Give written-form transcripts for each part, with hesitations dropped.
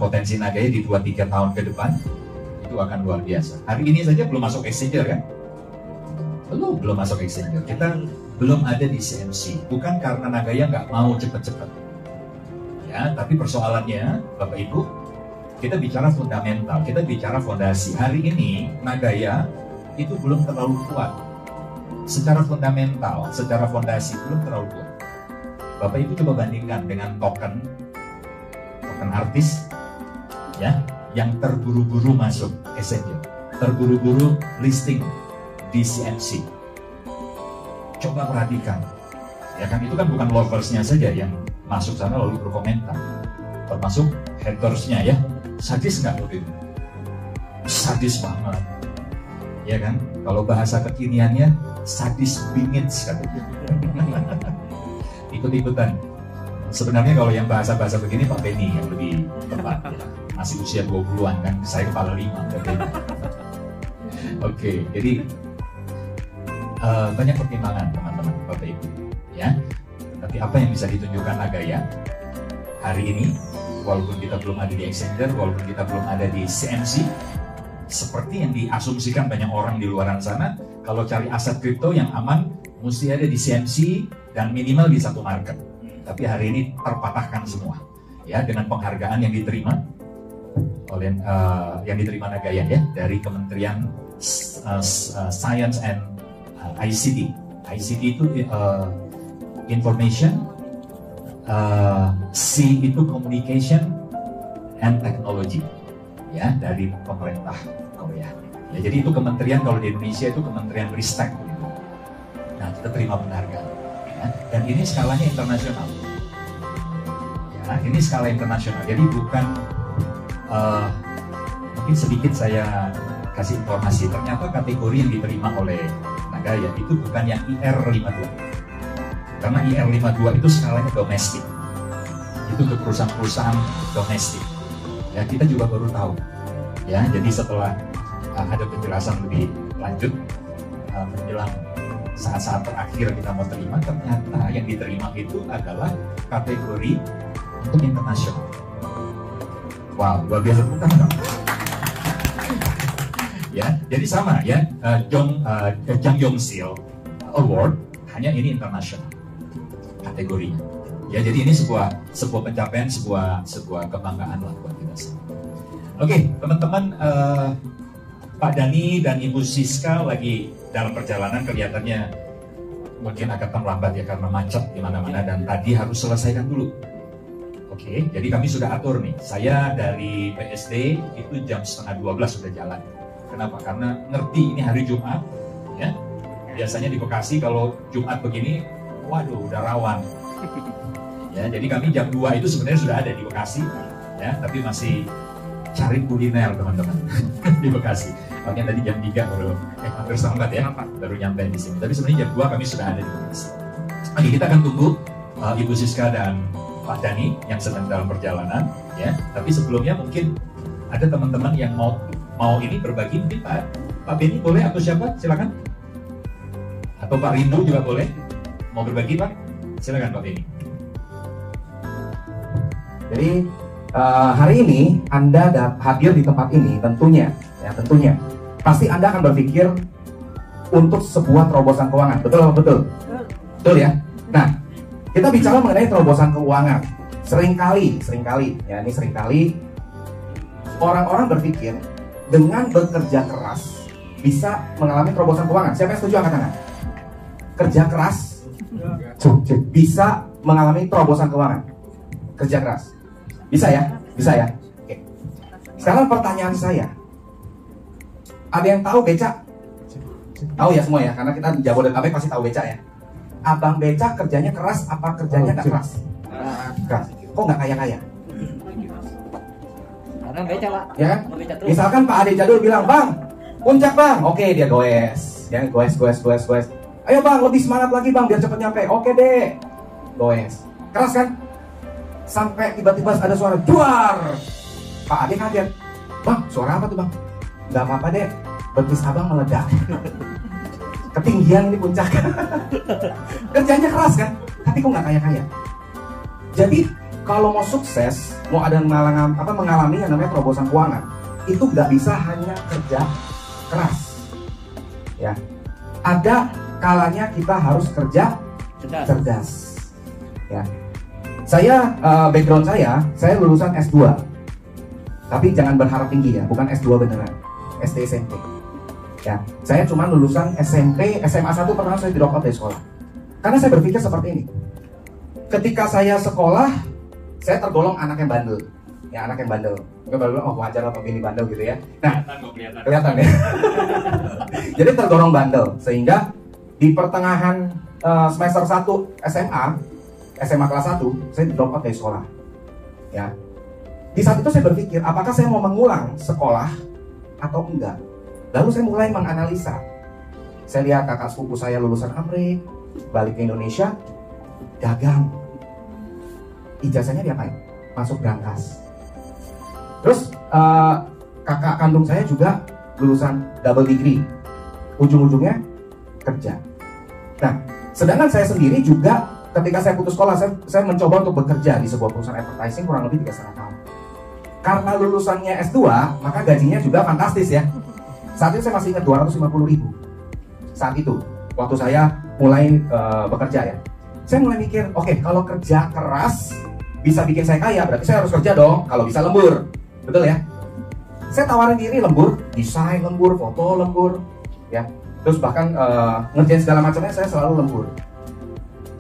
potensi Nagaya di 2-3 tahun ke depan itu akan luar biasa. Hari ini saja belum masuk exchanger kan? Belum masuk exchanger. Kita belum ada di CMC. Bukan karena Nagaya nggak mau cepat-cepat. Ya, tapi persoalannya, Bapak Ibu, kita bicara fundamental, kita bicara fondasi. Hari ini Nagaya itu belum terlalu kuat. Secara fundamental, secara fondasi belum terlalu kuat. Bapak Ibu coba bandingkan dengan token artis, ya, yang terburu-buru masuk exchanger, terburu-buru listing di CMC. Coba perhatikan, ya kan, itu kan bukan loversnya saja yang masuk sana lalu berkomentar, termasuk hatersnya, ya. Sadis nggak waktu itu? Sadis banget, ya kan? Kalau bahasa kekiniannya sadis bingit katanya. Ikut-ikutan. Sebenarnya kalau yang bahasa-bahasa begini Pak Benny yang lebih tepat, ya. Masih usia 20-an kan, saya kepala 5. Oke, jadi banyak pertimbangan teman-teman, Bapak Ibu, ya. Tapi apa yang bisa ditunjukkan Nagaya hari ini, walaupun kita belum ada di exchanger, walaupun kita belum ada di CMC, seperti yang diasumsikan banyak orang di luaran sana, kalau cari aset kripto yang aman, mesti ada di CMC dan minimal di satu market. Tapi hari ini terpatahkan semua, ya, dengan penghargaan yang diterima oleh Nagaya, ya, dari Kementerian Science and ICT. ICT itu Information, C itu Communication and Technology, ya, dari pemerintah Korea. Ya, jadi itu kementerian, kalau di Indonesia itu Kementerian Ristek. Gitu. Nah, kita terima penghargaan. Ya, dan ini skalanya internasional. Ya, ini skala internasional. Jadi bukan mungkin sedikit saya kasih informasi. Ternyata kategori yang diterima oleh Nagaya itu bukan yang IR52. Karena IR52 itu skalanya domestik. Itu untuk perusahaan-perusahaan domestik. Ya, kita juga baru tahu. Ya, jadi setelah ada penjelasan lebih lanjut menjelang saat-saat terakhir kita mau terima, ternyata yang diterima itu adalah kategori untuk internasional. Wow, luar biasa, bukan dong? Ya, jadi sama, ya, Jang Yong-sil Award, hanya ini internasional kategorinya. Ya, jadi ini sebuah pencapaian, sebuah kebanggaan lah buat kita semua. Oke, teman-teman, Pak Dani dan Ibu Siska lagi dalam perjalanan, kelihatannya mungkin agak terlambat, ya, karena macet di mana-mana dan tadi harus selesaikan dulu. Oke, jadi kami sudah atur nih. Saya dari PSD itu jam 11:30 sudah jalan. Kenapa? Karena ngerti ini hari Jumat, ya. Biasanya di Bekasi kalau Jumat begini, waduh, udah rawan. Ya, jadi kami jam 2 itu sebenarnya sudah ada di Bekasi, ya, tapi masih cari kuliner, teman-teman, di Bekasi. Makanya tadi jam 3 baru hampir terlambat, ya, baru nyampe di sini. Tapi sebenarnya jam 2 kami sudah ada di Bekasi. Oke, kita akan tunggu Ibu Siska dan Pak Dani yang sedang dalam perjalanan, ya. Tapi sebelumnya mungkin ada teman-teman yang mau ini berbagi, mungkin Pak Benny boleh atau siapa? Silakan. Atau Pak Rindu juga boleh. Mau berbagi, Pak? Silakan Pak Benny. Jadi hari ini Anda hadir di tempat ini tentunya pasti Anda akan berpikir untuk sebuah terobosan keuangan, betul ya. Nah, kita bicara mengenai terobosan keuangan. Seringkali orang-orang berpikir dengan bekerja keras bisa mengalami terobosan keuangan. Siapa yang setuju angkat tangan? Kerja keras bisa mengalami terobosan keuangan. Kerja keras bisa ya? Oke. Sekarang pertanyaan saya, ada yang tahu becak? Tahu ya semua ya, karena kita di Jabodetabek pasti tahu becak ya. Abang becak kerjanya keras apa kerjanya nggak keras? Keras. Kok nggak kaya-kaya? Karena becak, Pak. Ya kan? Misalkan Pak Ade Jadul bilang, "Bang, puncak Bang." Oke, dia goes. Ya, goes. "Ayo Bang, lebih semangat lagi Bang biar cepet nyampe." Oke deh. Goes. Keras kan? Sampai tiba-tiba ada suara duar. Pak Ade kaget. "Bang, suara apa tuh Bang?" "Nggak apa-apa deh, betis abang meledak." Ketinggian ini puncak. Kerjanya keras kan, tapi kok nggak kaya-kaya. Jadi kalau mau sukses, mau ada mengalami yang namanya terobosan keuangan, itu nggak bisa hanya kerja keras. Ya, ada kalanya kita harus kerja cerdas. Ya, saya background saya lulusan S2, tapi jangan berharap tinggi ya, bukan S2 beneran, SD SMP. Ya, saya cuma lulusan SMP, SMA 1 pernah saya drop out dari sekolah. Karena saya berpikir seperti ini. Ketika saya sekolah, saya tergolong anak yang bandel. Ya, anak yang bandel. Mungkin baru bilang, oh wajar lah pemilih bandel gitu ya. Nah, kelihatan ya. Jadi tergolong bandel. Sehingga di pertengahan semester 1 SMA kelas 1, saya drop out dari sekolah. Ya. Di saat itu saya berpikir, apakah saya mau mengulang sekolah atau enggak? Lalu saya mulai menganalisa. Saya lihat kakak sepupu saya lulusan Amrik, balik ke Indonesia, dagang. Ijazahnya diapain? Masuk Brankas. Terus kakak kandung saya juga lulusan double degree. Ujung-ujungnya kerja. Nah, sedangkan saya sendiri juga ketika saya putus sekolah, saya mencoba untuk bekerja di sebuah perusahaan advertising kurang lebih 3,5 tahun. Karena lulusannya S2, maka gajinya juga fantastis ya. Saat itu saya masih ingat 250.000. Saat itu, waktu saya mulai bekerja ya. Saya mulai mikir, oke, kalau kerja keras bisa bikin saya kaya, berarti saya harus kerja dong. Kalau bisa lembur, betul ya? Saya tawarin diri lembur, desain lembur, foto lembur, ya. Terus bahkan ngerjain segala macamnya saya selalu lembur.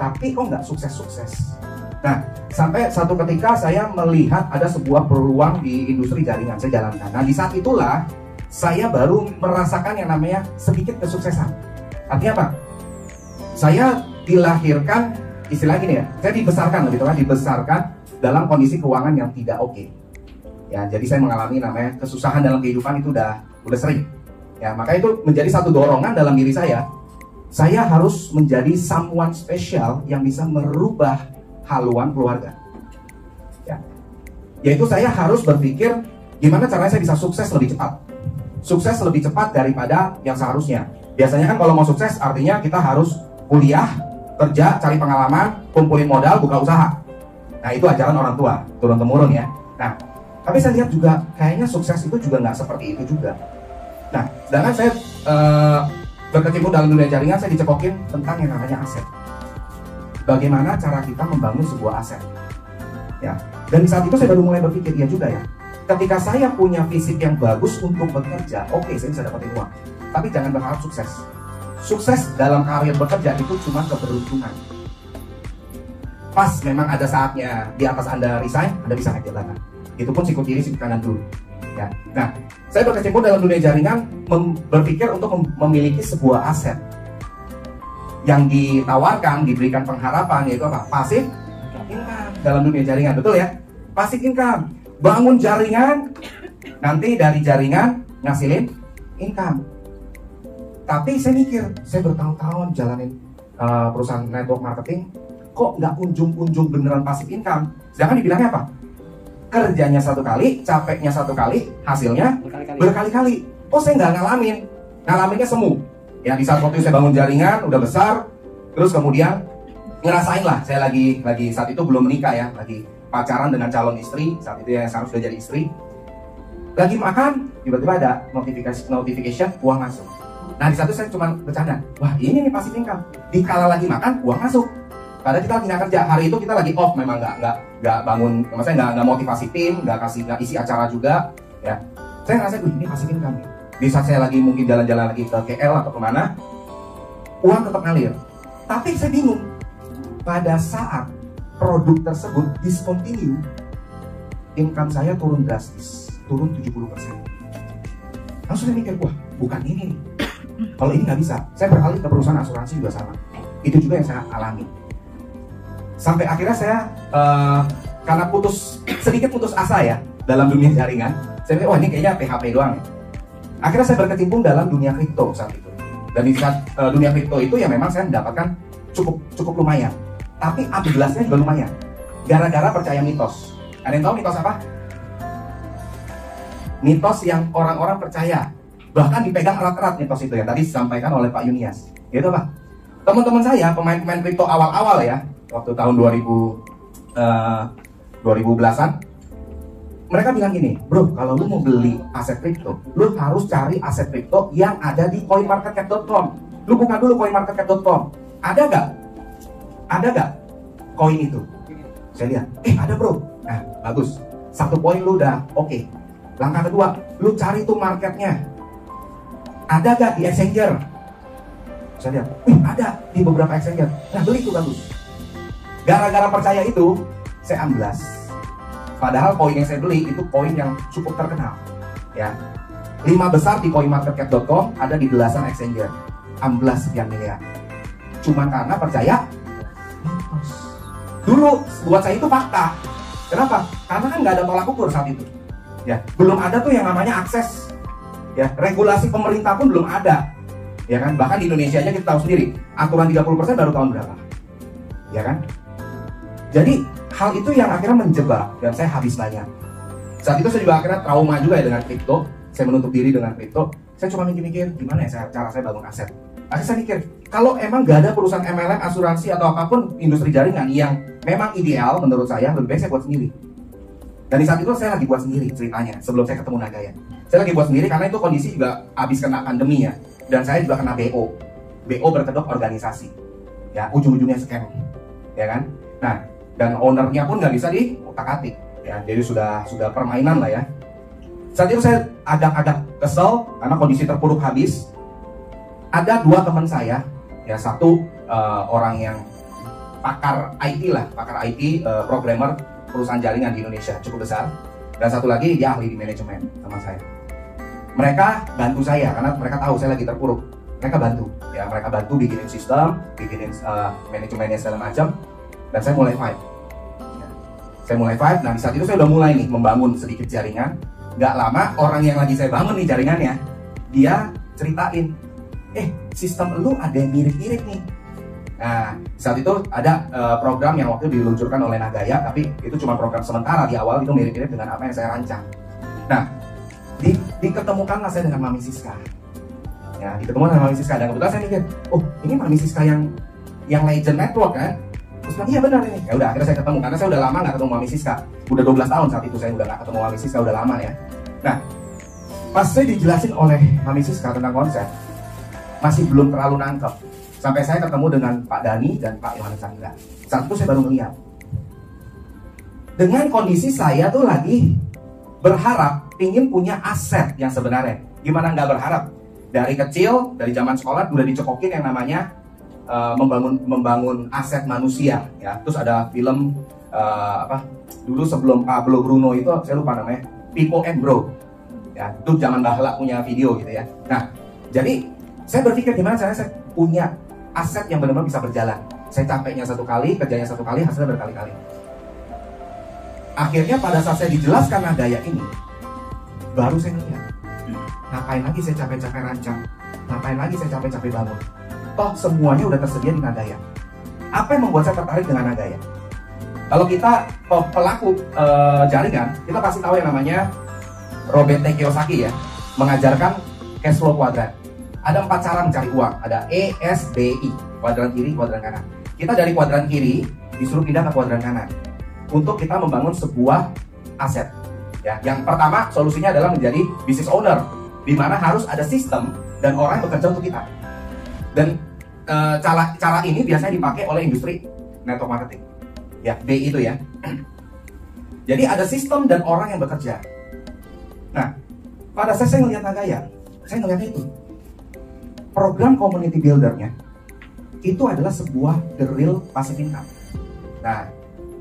Tapi kok nggak sukses-sukses. Nah, sampai satu ketika saya melihat ada sebuah peluang di industri jaringan, saya jalankan. Nah, di saat itulah saya baru merasakan yang namanya sedikit kesuksesan. Artinya apa? Saya dilahirkan, istilah gini ya, saya dibesarkan lebih tepat, dibesarkan dalam kondisi keuangan yang tidak oke. Ya, jadi saya mengalami namanya kesusahan dalam kehidupan itu udah sering. Ya, maka itu menjadi satu dorongan dalam diri saya. Saya harus menjadi someone special yang bisa merubah haluan keluarga. Ya. Yaitu saya harus berpikir gimana caranya saya bisa sukses lebih cepat. Sukses lebih cepat daripada yang seharusnya. Biasanya kan kalau mau sukses artinya kita harus kuliah, kerja, cari pengalaman, kumpulin modal, buka usaha. Nah, itu ajaran orang tua, turun-temurun ya. Nah, tapi saya lihat juga kayaknya sukses itu juga nggak seperti itu juga. Nah, sedangkan saya berkecimpung dalam dunia jaringan, saya dicekokin tentang yang namanya aset. Bagaimana cara kita membangun sebuah aset. Ya. Dan di saat itu saya baru mulai berpikir, ya juga ya. Ketika saya punya fisik yang bagus untuk bekerja, oke, saya bisa dapetin uang. Tapi jangan berharap sukses. Sukses dalam karir bekerja itu cuma keberuntungan. Pas memang ada saatnya di atas Anda resign, Anda bisa naik jabatan. Itu pun sikut kiri, sikut kanan dulu. Ya. Nah, saya berkecimpung dalam dunia jaringan, berpikir untuk memiliki sebuah aset yang ditawarkan, diberikan pengharapan, yaitu apa? Pasif income dalam dunia jaringan, betul ya? Pasif income. Bangun jaringan, nanti dari jaringan ngasilin income. Tapi saya mikir, saya bertahun-tahun jalanin perusahaan network marketing, kok nggak kunjung-kunjung beneran pasif income. Sedangkan dibilangnya apa? Kerjanya satu kali, capeknya satu kali, hasilnya berkali-kali. Oh, saya nggak ngalaminnya semu. Ya, di saat waktu saya bangun jaringan, udah besar, terus kemudian ngerasain lah, saya lagi saat itu belum menikah ya, lagi pacaran dengan calon istri, saat itu yang sekarang sudah jadi istri. Lagi makan, tiba-tiba ada notification uang masuk. Nah, di satu saya cuma bercanda, wah ini nih pasif income. Dikala lagi makan, uang masuk. Padahal kita lagi nggak kerja, hari itu kita lagi off, memang nggak bangun, maksudnya nggak motivasi tim, nggak isi acara juga, ya. Saya ngerasa, ini pasif income. Di saat saya lagi mungkin jalan-jalan lagi ke KL atau kemana, uang tetap ngalir. Tapi saya bingung, pada saat produk tersebut discontinue, income saya turun drastis, turun 70%. Langsung saya mikir, wah bukan ini nih. Kalau ini nggak bisa, saya beralih ke perusahaan asuransi juga sama. Itu juga yang saya alami. Sampai akhirnya saya karena sedikit putus asa ya dalam dunia jaringan, saya pikir, wah ini kayaknya PHP doang ya. Akhirnya saya berkecimpung dalam dunia kripto saat itu. Dan di saat dunia kripto itu ya memang saya mendapatkan cukup lumayan. Tapi amblasnya juga lumayan. Gara-gara percaya mitos. Ada yang tahu mitos apa? Mitos yang orang-orang percaya. Bahkan dipegang erat-erat mitos itu yang tadi disampaikan oleh Pak Yunias. Gitu Pak. Teman-teman saya, pemain-pemain kripto awal-awal ya, waktu tahun 2012 2010-an. Mereka bilang gini, bro, kalau lu mau beli aset kripto, lu harus cari aset kripto yang ada di coinmarketcap.com. Lu buka dulu coinmarketcap.com. Ada gak? Ada gak koin itu? Saya lihat, ada bro. Nah, bagus. 1 poin lu udah oke. Langkah kedua, lu cari tuh marketnya. Ada gak di exchanger? Saya lihat, ada di beberapa exchanger. Nah, beli itu bagus. Gara-gara percaya itu, saya amblas. Padahal koin yang saya beli itu koin yang cukup terkenal. Ya, 5 besar di coinmarketcap.com, ada di belasan exchanger. Amblas sekian miliar. Cuma karena percaya mitos. Dulu buat saya itu fakta. Kenapa? Karena kan nggak ada tolak ukur saat itu. Ya, belum ada tuh yang namanya akses. Ya, regulasi pemerintah pun belum ada. Ya kan? Bahkan di Indonesia aja kita tahu sendiri, aturan 30% baru tahun berapa? Ya kan? Jadi hal itu yang akhirnya menjebak dan saya habis banyak. Saat itu saya juga akhirnya trauma juga ya dengan kripto. Saya menutup diri dengan kripto. Saya cuma mikir-mikir gimana ya cara saya bangun aset. Akhirnya saya mikir, kalau emang gak ada perusahaan MLM, asuransi atau apapun industri jaringan yang memang ideal menurut saya, lebih baik saya buat sendiri. Dan di saat itu saya lagi buat sendiri ceritanya sebelum saya ketemu Nagaya. Saya lagi buat sendiri karena itu kondisi juga habis kena pandemi ya. Dan saya juga kena BO. BO berkedok organisasi. Ya, ujung-ujungnya scam. Ya kan? Nah, dan ownernya pun nggak bisa diutak-atik. Ya, jadi sudah permainan lah ya. Saat itu saya agak-agak kesel karena kondisi terpuruk habis. Ada 2 teman saya, ya satu orang yang pakar IT lah, pakar IT, programmer perusahaan jaringan di Indonesia cukup besar, dan satu lagi dia ahli di manajemen sama saya. Mereka bantu saya karena mereka tahu saya lagi terpuruk. Mereka bantu bikinin sistem, bikinin manajemennya segala macam, dan saya mulai fight. Ya. Saya mulai fight. Nah di saat itu saya udah mulai nih membangun sedikit jaringan. Gak lama orang yang lagi saya bangun nih jaringannya, dia ceritain, sistem lu ada yang mirip-mirip nih. Nah, saat itu ada program yang waktu diluncurkan oleh Nagaya, tapi itu cuma program sementara di awal, itu mirip-mirip dengan apa yang saya rancang. Nah, diketemukanlah saya dengan Mami Siska. Ya, diketemukan dengan Mami Siska, dan kebetulan saya mikir, oh ini Mami Siska yang Legend Network kan? Terus bilang, iya benar ini. Ya udah, akhirnya saya ketemu, karena saya udah lama nggak ketemu Mami Siska. Udah 12 tahun saat itu saya udah nggak ketemu Mami Siska, udah lama ya. Nah, pas saya dijelasin oleh Mami Siska tentang konsep, masih belum terlalu nangkep. Sampai saya ketemu dengan Pak Dani dan Pak Yohanes Chandra. Saat itu saya baru melihat. Dengan kondisi saya tuh lagi berharap ingin punya aset yang sebenarnya. Gimana nggak berharap? Dari kecil, dari zaman sekolah udah dicekokin yang namanya membangun aset manusia. Ya, terus ada film dulu sebelum Pablo Bruno itu saya lupa namanya, Pipo and Bro. Ya, itu zaman bahla punya video gitu ya. Nah, jadi saya berpikir gimana caranya saya punya aset yang benar-benar bisa berjalan. Saya capeknya 1 kali, kerjanya 1 kali, hasilnya berkali-kali. Akhirnya pada saat saya dijelaskan Nagaya ini, baru saya ngeliat, ngapain lagi saya capek-capek rancang, ngapain lagi saya capek-capek bangun. Toh semuanya udah tersedia di Nagaya. Apa yang membuat saya tertarik dengan Nagaya? Kalau kita pelaku jaringan, kita pasti tahu yang namanya Robert T. Kiyosaki ya, mengajarkan cash flow quadrant. Ada 4 cara mencari uang. Ada E, S, B, I. Kuadran kiri, kuadran kanan. Kita dari kuadran kiri disuruh pindah ke kuadran kanan untuk kita membangun sebuah aset. Ya, yang pertama solusinya adalah menjadi business owner, di mana harus ada sistem dan orang yang bekerja untuk kita. Dan cara ini biasanya dipakai oleh industri network marketing. Ya, B itu ya. Jadi ada sistem dan orang yang bekerja. Nah, pada saat saya melihat Nagaya, saya melihatnya itu. Program community builder-nya itu adalah sebuah the real passive income. Nah,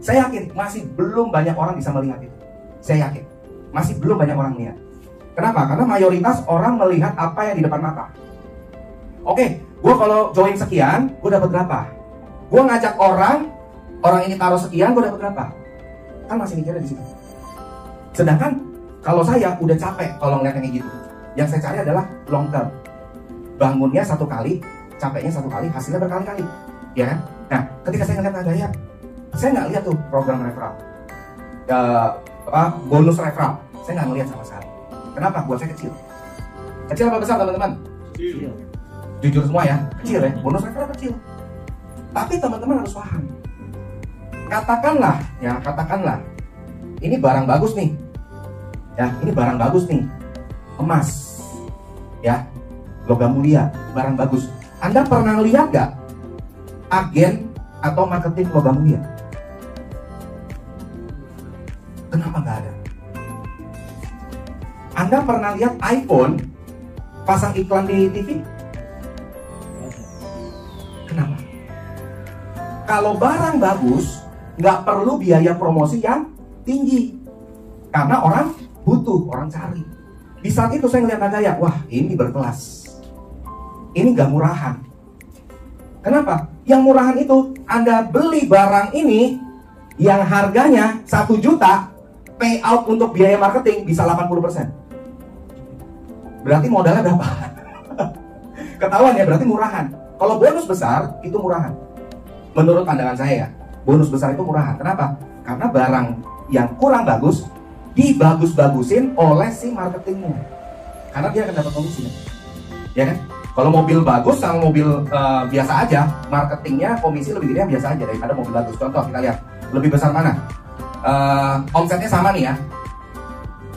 saya yakin masih belum banyak orang bisa melihat itu. Saya yakin masih belum banyak orang melihat. Kenapa? Karena mayoritas orang melihat apa yang di depan mata. Oke, gue kalau join sekian, gue dapat berapa? Gue ngajak orang ini taruh sekian, gue dapat berapa? Kan masih mikirnya di situ. Sedangkan kalau saya udah capek kalau ngeliat yang gitu, yang saya cari adalah long term. Bangunnya 1 kali, capeknya 1 kali, hasilnya berkali-kali, ya kan? Nah, ketika saya ngeliat Nagaya, saya nggak lihat tuh program referral, bonus referral, saya nggak ngelihat sama sekali. Kenapa? Buat saya kecil. Kecil apa besar teman-teman? Kecil. Jujur semua ya, kecil ya. Bonus referral kecil. Tapi teman-teman harus paham. Katakanlah ini barang bagus nih. Ya, ini barang bagus nih. Emas. Ya. Logam mulia, barang bagus. Anda pernah lihat gak agen atau marketing logam mulia? Kenapa gak ada? Anda pernah lihat iPhone pasang iklan di TV? Kenapa? Kalau barang bagus, nggak perlu biaya promosi yang tinggi. Karena orang butuh, orang cari. Di saat itu saya ngeliat Nagaya, wah ini berkelas. Ini nggak murahan. Kenapa? Yang murahan itu Anda beli barang ini yang harganya 1 juta, payout untuk biaya marketing bisa 80%. Berarti modalnya berapa? Ketahuan ya, berarti murahan. Kalau bonus besar itu murahan. Menurut pandangan saya, bonus besar itu murahan. Kenapa? Karena barang yang kurang bagus dibagus-bagusin oleh si marketingnya. Karena dia akan dapat komisi. Ya kan? Kalau mobil bagus sama mobil biasa aja, marketingnya komisi lebih gede biasa aja daripada mobil bagus. Contoh kita lihat, lebih besar mana? Omsetnya sama nih ya.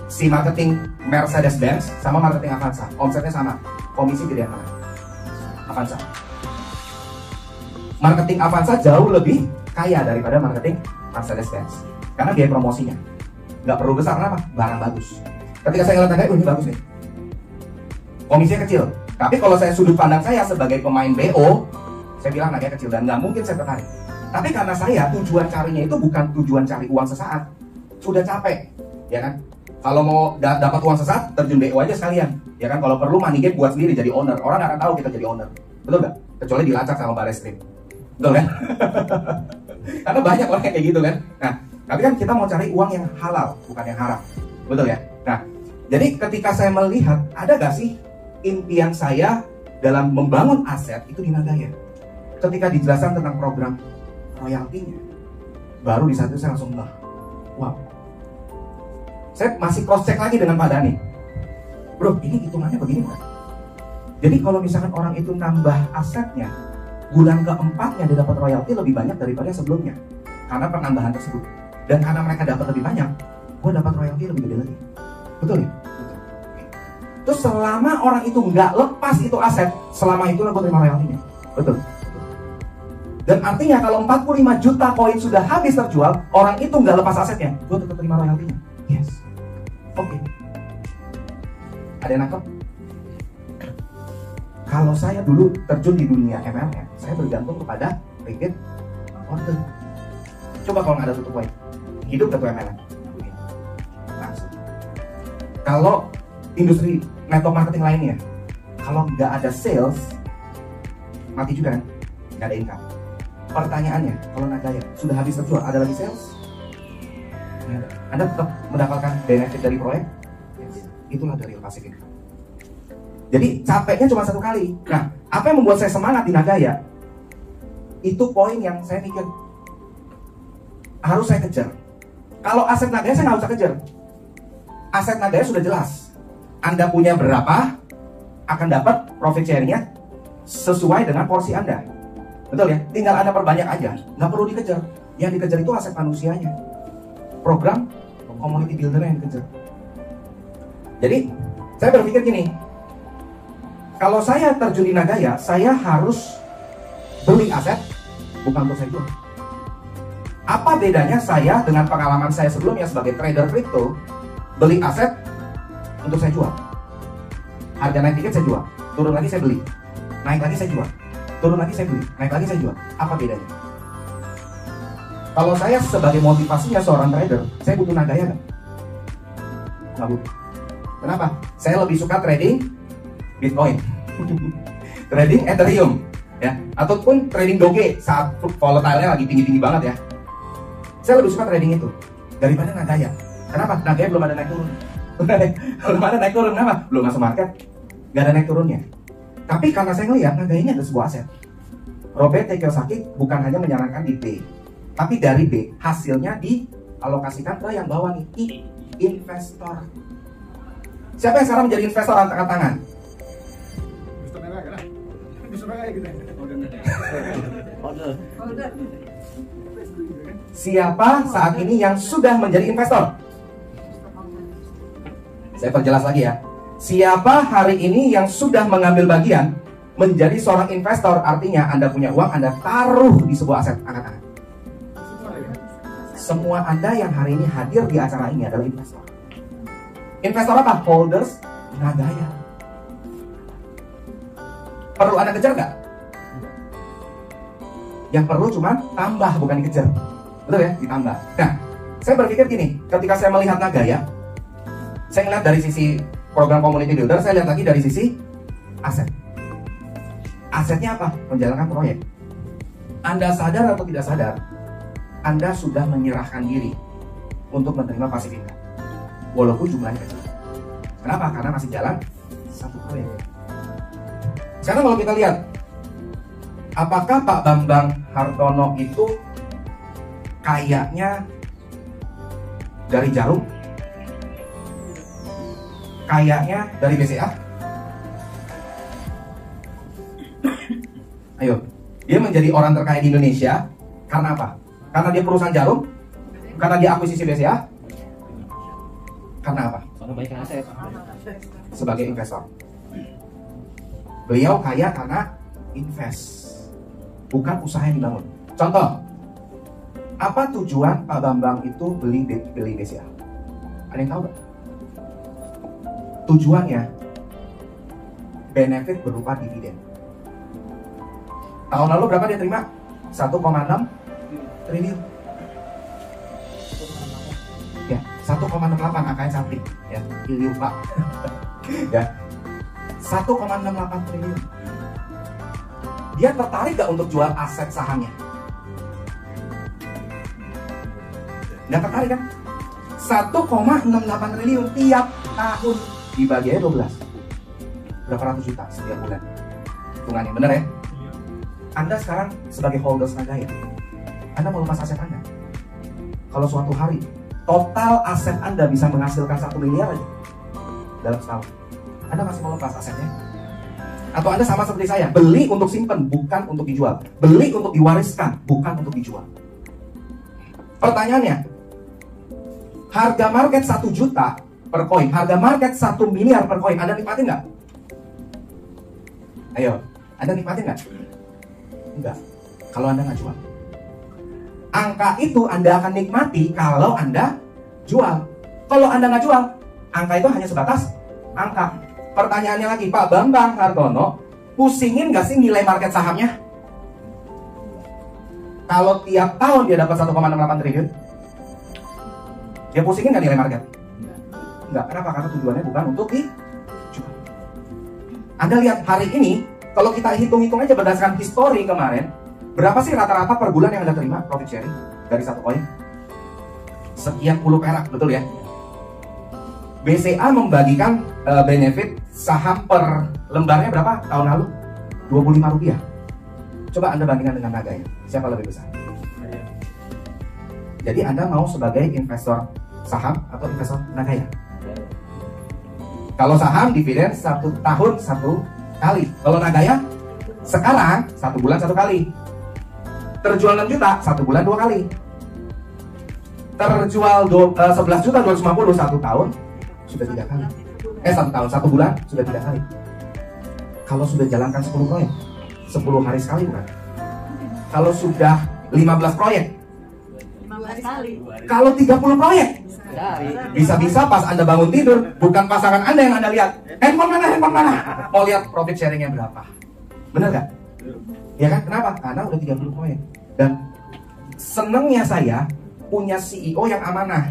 Si marketing Mercedes-Benz sama marketing Avanza, omsetnya sama. Komisi gede mana? Avanza. Marketing Avanza jauh lebih kaya daripada marketing Mercedes-Benz. Karena biaya promosinya nggak perlu besar, kenapa? Barang bagus. Ketika saya ngeliat Nagaya, ini bagus nih. Komisinya kecil. Tapi kalau saya sudut pandang saya sebagai pemain BO, saya bilang Nagaya kecil dan nggak mungkin saya tertarik. Tapi karena saya tujuan carinya itu bukan tujuan cari uang sesaat, sudah capek, ya kan? Kalau mau dapat uang sesaat, terjun BO aja sekalian, ya kan? Kalau perlu money game buat sendiri jadi owner, orang akan tahu kita jadi owner, betul nggak? Kecuali dilacak sama Barreskrim, betul kan? Karena banyak orang kayak gitu kan. Nah, tapi kan kita mau cari uang yang halal, bukan yang haram, betul ya? Nah, jadi ketika saya melihat ada gak sih impian saya dalam membangun aset itu di Nagaya. Ketika dijelaskan tentang program royaltinya, baru di saat itu saya langsung wow. Saya masih cross check lagi dengan Pak Dhani. Bro, ini hitungannya begini kan? Jadi kalau misalkan orang itu nambah asetnya, bulan keempatnya dia dapat royalti lebih banyak daripada sebelumnya. Karena penambahan tersebut. Dan karena mereka dapat lebih banyak, gue dapat royalti lebih gede lagi. Betul ya? Terus selama orang itu nggak lepas itu aset, selama itulah gue terima royaltinya. Betul. Dan artinya kalau 45 juta koin sudah habis terjual, orang itu nggak lepas asetnya, gue tetap terima royaltinya. Yes. Oke. Ada yang nangkep? Kalau saya dulu terjun di dunia MLM, saya bergantung kepada repeat order. Coba kalau nggak ada tutup poin, hidup ketua MLM. Langsung. Kalau industri network marketing lainnya, kalau nggak ada sales, mati juga kan? Nggak ada income. Pertanyaannya, kalau Nagaya sudah habis terjual, ada lagi sales? Anda tetap mendapatkan benefit dari proyek? Itulah dari passive income. Jadi capeknya cuma satu kali. Nah, apa yang membuat saya semangat di Nagaya? Itu poin yang saya pikir harus saya kejar. Kalau aset Nagaya saya nggak usah kejar. Aset Nagaya sudah jelas. Anda punya berapa, akan dapat profit sharingnya sesuai dengan porsi Anda. Betul ya? Tinggal Anda perbanyak aja, nggak perlu dikejar. Yang dikejar itu aset manusianya. Program community builder yang dikejar. Jadi saya berpikir gini, kalau saya terjun di Nagaya, saya harus beli aset, bukan untuk saya jual. Apa bedanya saya dengan pengalaman saya sebelumnya sebagai trader crypto, beli aset untuk saya jual? Harga naik dikit saya jual, turun lagi saya beli, naik lagi saya jual, turun lagi saya beli, naik lagi saya jual. Apa bedanya? Kalau saya sebagai motivasinya seorang trader, saya butuh Nagaya nggak? Nggak butuh. Kenapa? Saya lebih suka trading Bitcoin, trading Ethereum, ya, ataupun trading Doge saat volatile-nya lagi tinggi-tinggi banget ya. Saya lebih suka trading itu daripada Nagaya. Kenapa? Nagaya belum ada naik turun. Belum ada naik turun, kenapa? Belum masuk market, nggak ada naik turunnya. Tapi karena saya ngeliat Nagaya ini ada sebuah aset. Robert T. Kiyosaki bukan hanya menyarankan di B, tapi dari B hasilnya dialokasikan ke yang bawah nih, investor. Siapa yang sekarang menjadi investor angkat tangan? Siapa saat ini yang sudah menjadi investor? Saya perjelas lagi ya. Siapa hari ini yang sudah mengambil bagian menjadi seorang investor? Artinya Anda punya uang, Anda taruh di sebuah aset. Angkat tangan. Semua Anda yang hari ini hadir di acara ini adalah investor. Investor apa? Holders Nagaya. Perlu Anda kejar nggak? Yang perlu cuma tambah, bukan dikejar. Betul ya? Ditambah. Nah, saya berpikir gini, ketika saya melihat Nagaya, saya melihat dari sisi program community builder, saya lihat lagi dari sisi aset. Asetnya apa? Menjalankan proyek. Anda sadar atau tidak sadar, Anda sudah menyerahkan diri untuk menerima passive income, walaupun jumlahnya kecil. Kenapa? Karena masih jalan satu proyek. Sekarang kalau kita lihat, apakah Pak Bambang Hartono itu kayaknya dari Jarum? Kayaknya dari BCA? Ayo, dia menjadi orang terkaya di Indonesia karena apa? Karena dia perusahaan Jarum? Karena dia akuisisi BCA? Karena apa? Sebagai investor. Beliau kaya karena invest, bukan usaha yang dibangun. Contoh, apa tujuan Pak Bambang itu beli BCA? Ada yang tahu gak? Tujuannya benefit berupa dividen. Tahun lalu berapa dia terima? 1,6 triliun. Ya, 1,68 angkanya cantik. Ya, triliun Pak. Ya, 1,68 triliun. Dia tertarik gak untuk jual aset sahamnya? Nggak tertarik kan? 1,68 triliun tiap tahun dibagi aja 12. Berapa ratus juta setiap bulan? Hitungannya bener ya? Anda sekarang sebagai holders Nagaya, Anda mau lepas aset Anda. Kalau suatu hari total aset Anda bisa menghasilkan 1 miliar aja dalam setahun, Anda masih mau lepas asetnya? Atau Anda sama seperti saya, beli untuk simpen, bukan untuk dijual. Beli untuk diwariskan, bukan untuk dijual. Pertanyaannya, harga market 1 juta per koin, harga market 1 miliar per koin, Anda nikmatin nggak? Ayo, Anda nikmatin nggak? Enggak, kalau Anda nggak jual. Angka itu Anda akan nikmati kalau Anda jual. Kalau Anda nggak jual, angka itu hanya sebatas angka. Pertanyaannya lagi, Pak Bambang Hartono pusingin nggak sih nilai market sahamnya? Kalau tiap tahun dia dapat 1,68 triliun, dia pusingin nggak nilai market? Enggak, kenapa? Karena tujuannya bukan untuk dijual. Anda lihat hari ini, kalau kita hitung-hitung aja berdasarkan histori kemarin, berapa sih rata-rata per bulan yang Anda terima profit sharing dari satu koin? Sekian puluh perak, betul ya? BCA membagikan benefit saham per lembarnya berapa tahun lalu? 25 rupiah. Coba Anda bandingkan dengan Nagaya, siapa lebih besar? Jadi Anda mau sebagai investor saham atau investor Nagaya? Kalau saham dividen 1 tahun 1 kali. Kalau Nagaya sekarang 1 bulan 1 kali. Terjual 6 juta 1 bulan 2 kali. Terjual 11 juta 250 1 tahun sudah 3 kali. 1 tahun 1 bulan sudah 3 kali. Kalau sudah jalankan 10 proyek 10 hari sekali bukan? Kalau sudah 15 proyek 15 kali. Kalau 30 proyek bisa-bisa pas Anda bangun tidur, bukan pasangan Anda yang Anda lihat, handphone mana, mau lihat profit sharingnya berapa. Bener gak? Ya kan? Kenapa? Karena udah 30 proyek. Dan senengnya saya punya CEO yang amanah,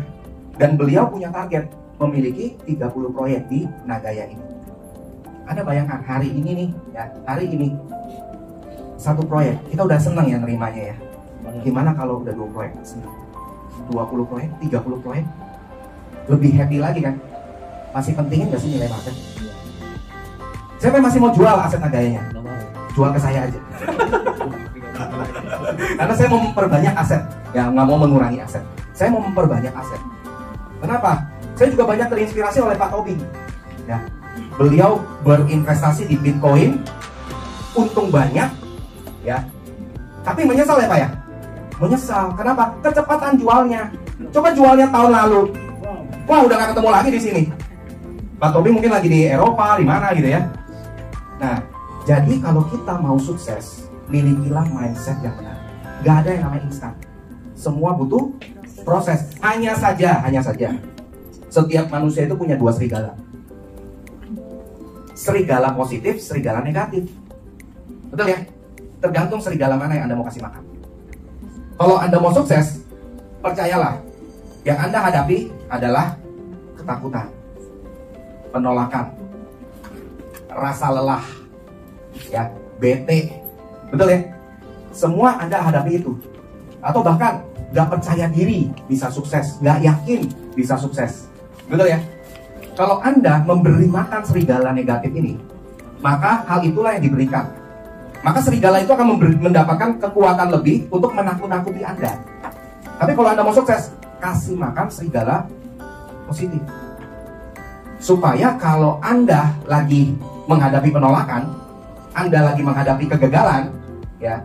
dan beliau punya target memiliki 30 proyek di Nagaya ini. Anda bayangkan hari ini nih, ya, hari ini 1 proyek, kita udah seneng ya nerimanya ya. Gimana kalau udah 2 proyek, 20 proyek, 30 proyek? Lebih happy lagi kan? Masih pentingin gak sih nilai market? Siapa yang masih mau jual aset Nagayanya? Jual ke saya aja. Karena saya mau memperbanyak aset, ya nggak mau mengurangi aset. Saya mau memperbanyak aset. Kenapa? Saya juga banyak terinspirasi oleh Pak Tobing. Ya, beliau berinvestasi di Bitcoin, untung banyak, ya. Tapi menyesal ya Pak ya? Menyesal. Kenapa? Kecepatan jualnya. Coba jualnya tahun lalu. Wah, udah gak ketemu lagi di sini. Pak Tobi mungkin lagi di Eropa, di mana gitu ya. Nah, jadi kalau kita mau sukses, milikilah mindset yang benar. Gak ada yang namanya instan. Semua butuh proses. Hanya saja, setiap manusia itu punya dua serigala. Serigala positif, serigala negatif. Betul ya? Tergantung serigala mana yang Anda mau kasih makan. Kalau Anda mau sukses, percayalah, yang Anda hadapi adalah ketakutan, penolakan, rasa lelah, ya, bete, betul ya? Semua Anda hadapi itu. Atau bahkan gak percaya diri bisa sukses, gak yakin bisa sukses, betul ya? Kalau Anda memberi makan serigala negatif ini, maka hal itulah yang diberikan. Maka serigala itu akan mendapatkan kekuatan lebih untuk menakut-nakuti Anda. Tapi kalau Anda mau sukses, kasih makan serigala positif. Supaya kalau Anda lagi menghadapi penolakan, Anda lagi menghadapi kegagalan, ya,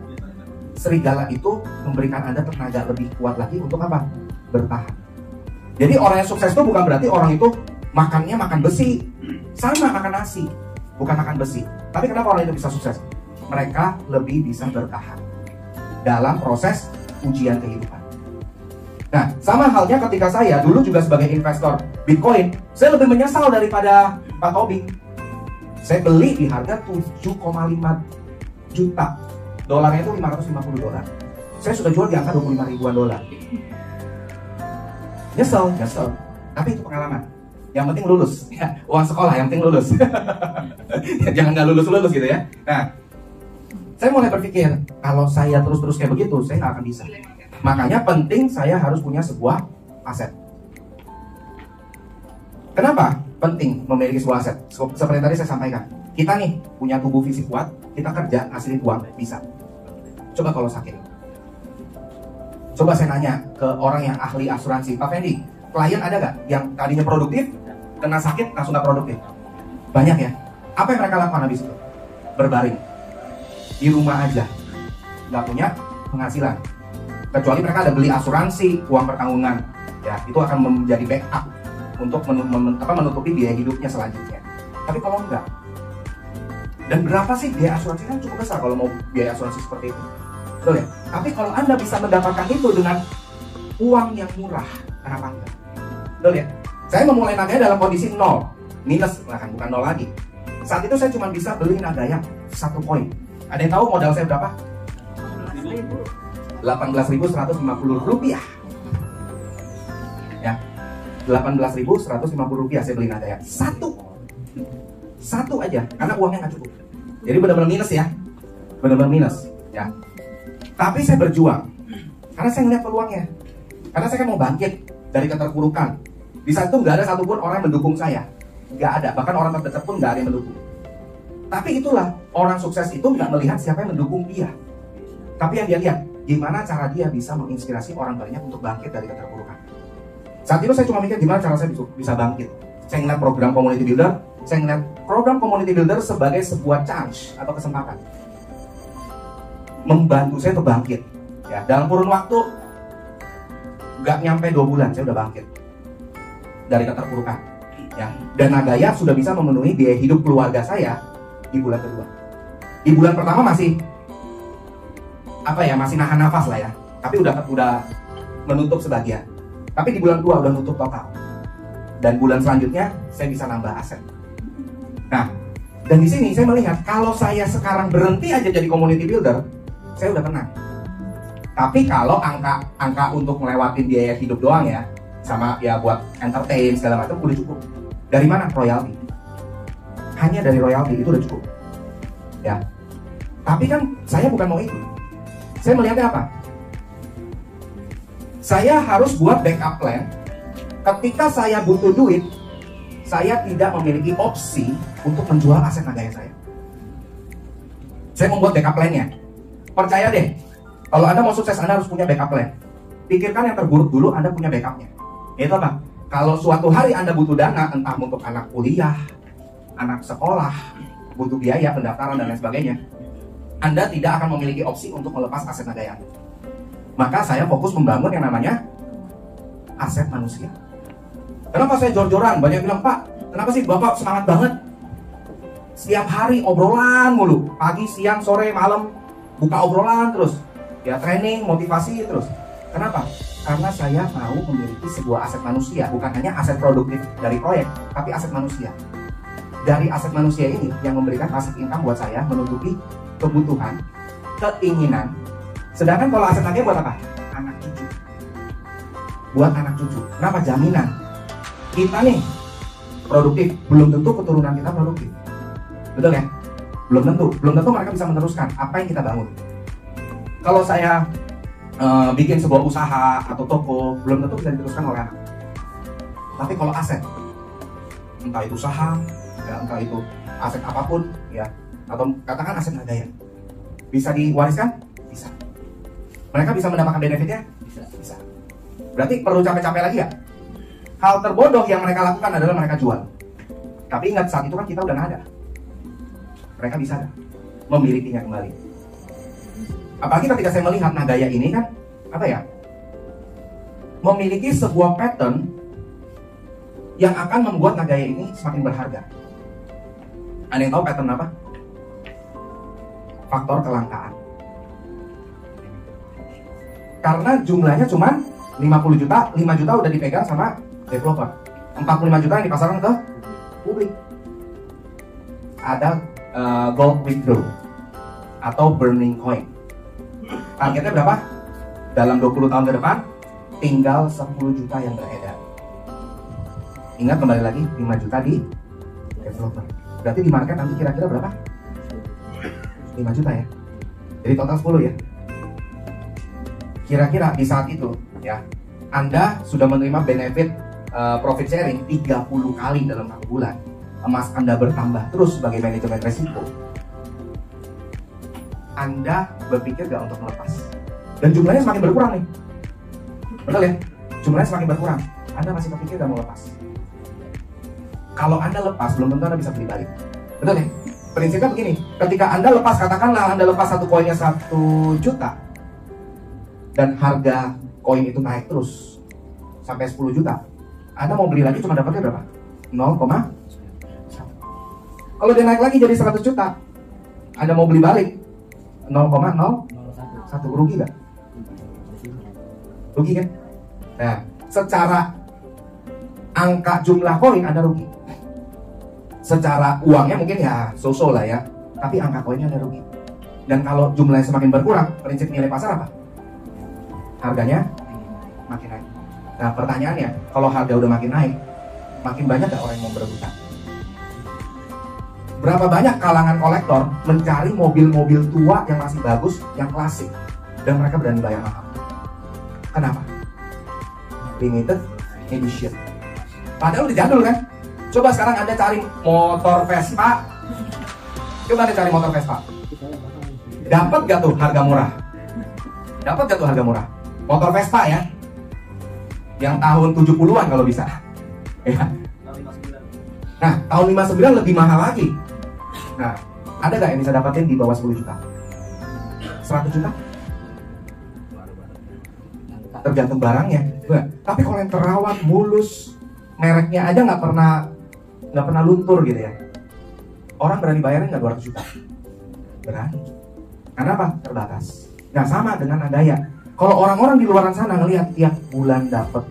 serigala itu memberikan Anda tenaga lebih kuat lagi untuk apa? Bertahan. Jadi orang yang sukses itu bukan berarti orang itu makannya makan besi. Sama makan nasi, bukan makan besi. Tapi kenapa orang itu bisa sukses? Mereka lebih bisa bertahan dalam proses ujian kehidupan. Nah, sama halnya ketika saya dulu juga sebagai investor Bitcoin, saya lebih menyesal daripada Pak Tobi. Saya beli di harga 7,5 juta. Dolarnya itu $550. Saya sudah jual di angka 25 ribuan dolar. Nyesel. Tapi itu pengalaman. Yang penting lulus. Ya, uang sekolah yang penting lulus. Ya, jangan nggak lulus gitu ya. Nah, saya mulai berpikir, kalau saya terus-terus kayak begitu, saya nggak akan bisa. Makanya penting saya harus punya sebuah aset. Kenapa penting memiliki sebuah aset? Seperti tadi saya sampaikan, kita nih punya tubuh fisik kuat, kita kerja hasilin uang bisa. Coba kalau sakit, coba saya tanya ke orang yang ahli asuransi, Pak Fendi, klien ada gak yang tadinya produktif, kena sakit langsung gak produktif? Banyak ya. Apa yang mereka lakukan habis itu? Berbaring di rumah aja, nggak punya penghasilan. Kecuali mereka ada beli asuransi, uang pertanggungan, ya itu akan menjadi backup untuk menutupi biaya hidupnya selanjutnya. Tapi kalau enggak, dan berapa sih biaya asuransi? Kan cukup besar kalau mau biaya asuransi seperti itu, betul ya? Tapi kalau Anda bisa mendapatkan itu dengan uang yang murah, kenapa enggak? Betul ya? Saya memulai Nagaya dalam kondisi nol, minus, bahkan bukan nol lagi. Saat itu saya cuma bisa beli Nagaya 1 koin. Ada yang tahu modal saya berapa? 18.150 rupiah. Ya, 18.150 rupiah saya beli Nagaya. Satu aja, karena uangnya nggak cukup. Jadi benar-benar minus ya, benar-benar minus. Ya. Tapi saya berjuang, karena saya ngeliat peluangnya. Karena saya kan mau bangkit dari keterpurukan. Di saat itu nggak ada satupun orang yang mendukung saya, nggak ada. Bahkan orang terdekat pun nggak ada yang mendukung. Tapi itulah, orang sukses itu nggak melihat siapa yang mendukung dia, tapi yang dia lihat gimana cara dia bisa menginspirasi orang banyak untuk bangkit dari keterpurukan. Saat itu saya cuma mikir gimana cara saya bisa bangkit. Saya ngeliat program community builder, saya ngeliat program community builder sebagai sebuah chance atau kesempatan membantu saya untuk bangkit. Ya, dalam kurun waktu nggak nyampe 2 bulan saya udah bangkit dari keterpurukan. Ya, dan Nagaya sudah bisa memenuhi biaya hidup keluarga saya di bulan kedua. Di bulan pertama masih masih nahan nafas lah ya. Tapi udah menutup sebagian. Tapi di bulan kedua udah nutup total. Dan bulan selanjutnya saya bisa nambah aset. Nah, dan di sini saya melihat kalau saya sekarang berhenti aja jadi community builder, saya udah tenang. Tapi kalau angka untuk ngelewatin biaya hidup doang ya, sama ya buat entertain segala macam udah cukup. Dari mana? Royalty. Hanya dari royalty itu udah cukup. Ya. Tapi kan saya bukan mau itu. Saya melihatnya apa? Saya harus buat backup plan. Ketika saya butuh duit, saya tidak memiliki opsi untuk menjual aset Nagaya saya. Saya membuat backup plan-nya. Percaya deh, kalau Anda mau sukses, Anda harus punya backup plan. Pikirkan yang terburuk dulu, Anda punya backupnya. Itu apa? Kalau suatu hari Anda butuh dana, entah untuk anak kuliah, anak sekolah, butuh biaya, pendaftaran, dan lain sebagainya, Anda tidak akan memiliki opsi untuk melepas aset Nagaya. Maka saya fokus membangun yang namanya aset manusia. Kenapa saya jor-joran? Banyak bilang, Pak, kenapa sih Bapak semangat banget? Setiap hari obrolan mulu, pagi, siang, sore, malam, buka obrolan terus. Ya, training, motivasi terus. Kenapa? Karena saya mau memiliki sebuah aset manusia, bukan hanya aset produktif dari proyek, tapi aset manusia. Dari aset manusia ini yang memberikan passive income buat saya menutupi kebutuhan, keinginan. Sedangkan kalau aset Nagaya buat apa? Anak cucu. Buat anak cucu. Kenapa? Jaminan. Kita nih produktif, belum tentu keturunan kita produktif. Betul ya? Belum tentu mereka bisa meneruskan apa yang kita bangun. Kalau saya bikin sebuah usaha atau toko, belum tentu bisa diteruskan oleh anak. Tapi kalau aset, entah itu saham, ya, entah itu aset apapun, ya, atau katakan aset Nagaya, bisa diwariskan? Bisa. Mereka bisa mendapatkan benefitnya? Bisa. Berarti perlu capek-capek lagi ya? Hal terbodoh yang mereka lakukan adalah mereka jual. Tapi ingat, saat itu kan kita udah nggak ada. Mereka bisa memilikinya kembali. Apalagi ketika saya melihat Nagaya ini kan, apa ya, memiliki sebuah pattern yang akan membuat Nagaya ini semakin berharga. Ada yang tahu pattern apa? Faktor kelangkaan. Karena jumlahnya cuma 50 juta, 5 juta udah dipegang sama developer. 45 juta yang dipasarkan ke publik. Ada gold withdraw atau burning coin. Targetnya berapa? Dalam 20 tahun ke depan tinggal 10 juta yang beredar. Ingat, kembali lagi 5 juta di developer. Berarti di market nanti kira-kira berapa? 5 juta ya. Jadi total 10 ya. Kira-kira di saat itu ya, Anda sudah menerima benefit profit sharing 30 kali dalam 1 bulan. Emas Anda bertambah terus sebagai manajemen resiko. Anda berpikir gak untuk melepas? Dan jumlahnya semakin berkurang nih. Betul ya? Jumlahnya semakin berkurang. Anda masih berpikir gak mau lepas? Kalau Anda lepas, belum tentu Anda bisa beli balik. Betul ya? Prinsipnya begini, ketika Anda lepas, katakanlah Anda lepas satu koinnya 1 juta, dan harga koin itu naik terus sampai 10 juta, Anda mau beli lagi cuma dapatnya berapa? 0,1. Kalau dia naik lagi jadi 100 juta, Anda mau beli balik 0,01. Rugi gak? Rugi kan? Nah, secara angka jumlah koin Anda rugi. Secara uangnya mungkin ya so-so lah ya, tapi angka koinnya Anda rugi. Dan kalau jumlahnya semakin berkurang, prinsip nilai pasar apa? Harganya makin naik. Nah, pertanyaannya, kalau harga udah makin naik, makin banyak gak orang yang mau berebutan? Berapa banyak kalangan kolektor mencari mobil-mobil tua yang masih bagus, yang klasik, dan mereka berani bayar mahal? Kenapa? Limited edition. Padahal udah jadul kan? Coba sekarang Anda cari motor Vespa. Coba Anda cari motor Vespa. Dapat gak tuh harga murah? Dapat gak tuh harga murah? Motor Vespa ya, yang tahun 70-an kalau bisa ya. Nah, tahun 59 lebih mahal lagi. Nah, ada gak yang bisa dapatin di bawah 10 juta? 100 juta? Tergantung barangnya. Tapi kalau yang terawat, mulus, mereknya aja nggak pernah luntur gitu ya, orang berani bayarin nggak 200 juta? Berani. Karena apa? Terbatas. Nah, sama dengan Nagaya. Kalau orang-orang di luar sana ngelihat tiap bulan dapat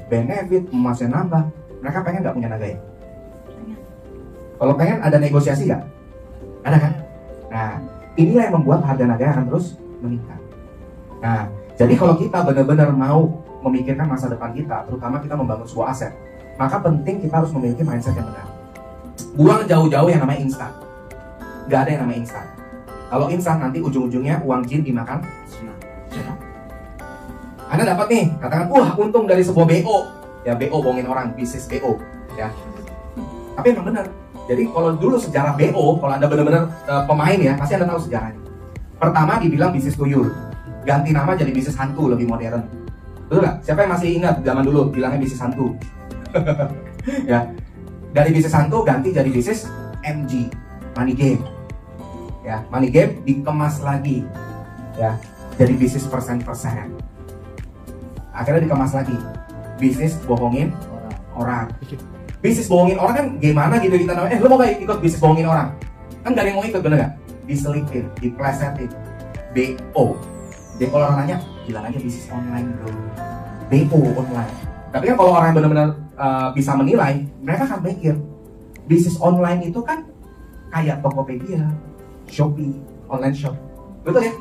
benefit, emasnya nambah, mereka pengen nggak punya Nagaya? Kalau pengen, ada negosiasi nggak? Ada kan? Nah, inilah yang membuat harga Nagaya akan terus meningkat. Nah, jadi kalau kita benar-benar mau memikirkan masa depan kita, terutama kita membangun sebuah aset, maka penting kita harus memiliki mindset yang benar. Buang jauh-jauh yang namanya instan. Gak ada yang namanya instan. Kalau instan nanti ujung-ujungnya uang jin dimakan. Anda dapat nih, katakan, wah untung dari sebuah BO. Ya, BO bohongin orang, bisnis BO ya. Tapi emang benar. Jadi kalau dulu sejarah BO, kalau Anda benar-benar pemain ya, pasti Anda tahu sejarahnya. Pertama dibilang bisnis tuyul, ganti nama jadi bisnis hantu, lebih modern. Betul gak? Siapa yang masih ingat zaman dulu bilangnya bisnis hantu? Ya, dari bisnis hantu ganti jadi bisnis MG, money game. Ya, money game dikemas lagi, ya, jadi bisnis persen-persen. Akhirnya dikemas lagi, bisnis bohongin orang. Bisnis bohongin orang kan gimana gitu kita namanya, lu mau gak ikut bisnis bohongin orang? Kan gak ada yang mau ikut, bener gak? Diselipin, diplesetin, BO. Jadi kalau orang nanya, bilang aja bisnis online bro, BO online. Tapi kan kalau orang yang benar-benar bisa menilai, mereka akan mikir, bisnis online itu kan kayak Tokopedia, Shopee, online shop, betul ya?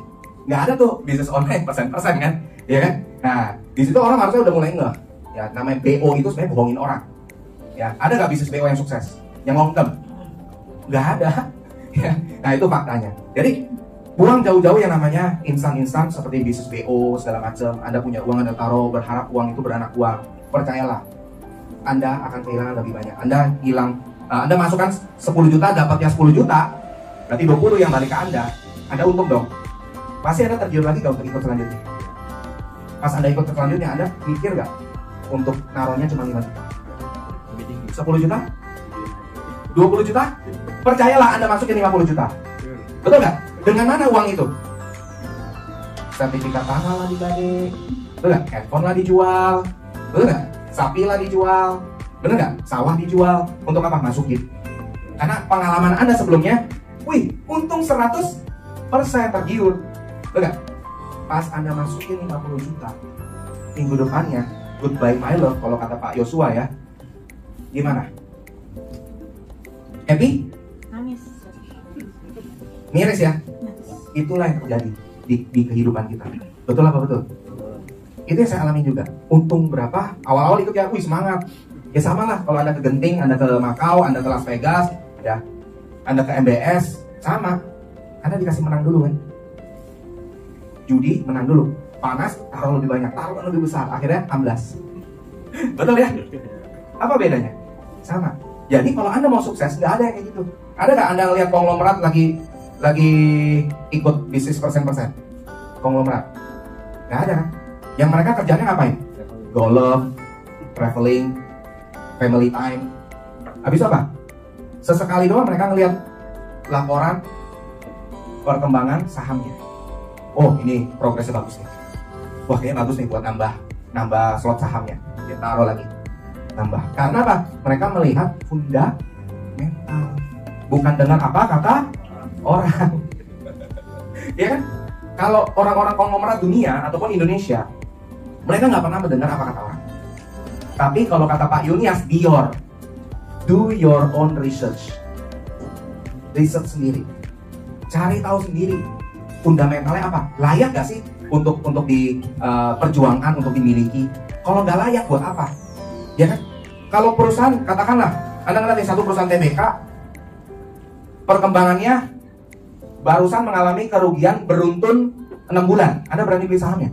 Nggak ada tuh bisnis online persen-persen kan, ya kan? Nah, di situ orang harusnya udah mulai ngeh, ya namanya BO itu sebenarnya bohongin orang. Ya, ada nggak bisnis BO yang sukses, yang long term? Nggak ada. Ya, nah itu faktanya. Jadi buang jauh-jauh yang namanya instan-instan seperti bisnis BO segala macam. Anda punya uang, Anda taruh berharap uang itu beranak uang. Percayalah, Anda akan kehilangan lebih banyak. Anda hilang, Anda masukkan 10 juta, dapatnya 10 juta. Berarti 20 yang balik ke Anda untung dong. Pasti Anda tergiur lagi gak untuk ikut selanjutnya. Pas Anda ikut selanjutnya, Anda mikir gak untuk naruhnya cuma 5 juta? 10 juta? 20 juta? Percayalah Anda masukin 50 juta. Betul gak? Dengan mana uang itu? Sertifikat tanah lah digade, betul gak? Handphone lah dijual, betul gak? Sapi lah dijual, bener gak? Sawah dijual, untuk apa? Masukin. Karena pengalaman Anda sebelumnya, wih, untung 100% tergiur, betul gak? Pas Anda masukin 50 juta, minggu depannya, goodbye my love, kalau kata Pak Yosua ya, gimana? Happy? Nangis. Miris ya? Itulah yang terjadi di kehidupan kita. Betul apa betul? Itu yang saya alami juga. Untung berapa? Awal-awal ikut ya, wih semangat. Ya sama lah, kalau Anda ke Genting, Anda ke Macau, Anda ke Las Vegas, ya, Anda ke MBS, sama. Anda dikasih menang dulu kan? Judi menang dulu. Panas, taruh lebih banyak, taruh lebih besar. Akhirnya amblas. Betul ya? Apa bedanya? Sama. Jadi kalau Anda mau sukses, nggak ada yang kayak gitu. Ada nggak Anda ngeliat konglomerat lagi ikut bisnis persen-persen? Konglomerat? Nggak ada kan? Yang mereka kerjanya ngapain? Golf, traveling, family time. Habis apa? Sesekali doang mereka ngeliat laporan perkembangan sahamnya. Oh ini progresnya bagus nih. Wah kayaknya bagus nih buat nambah slot sahamnya. Dia taruh lagi. Nambah. Karena apa? Mereka melihat fundamental, bukan dengar apa kata orang. Ya kan? Kalau orang-orang konglomerat dunia ataupun Indonesia, mereka nggak pernah mendengar apa kata orang. Tapi kalau kata Pak Yunias, do your own research. Research sendiri. Cari tahu sendiri. Fundamentalnya apa? Layak gak sih untuk diperjuangkan, untuk dimiliki? Kalau nggak layak buat apa? Ya kan? Kalau perusahaan, katakanlah Anda ngeliat nih satu perusahaan TBK, perkembangannya barusan mengalami kerugian beruntun 6 bulan. Anda berani beli sahamnya?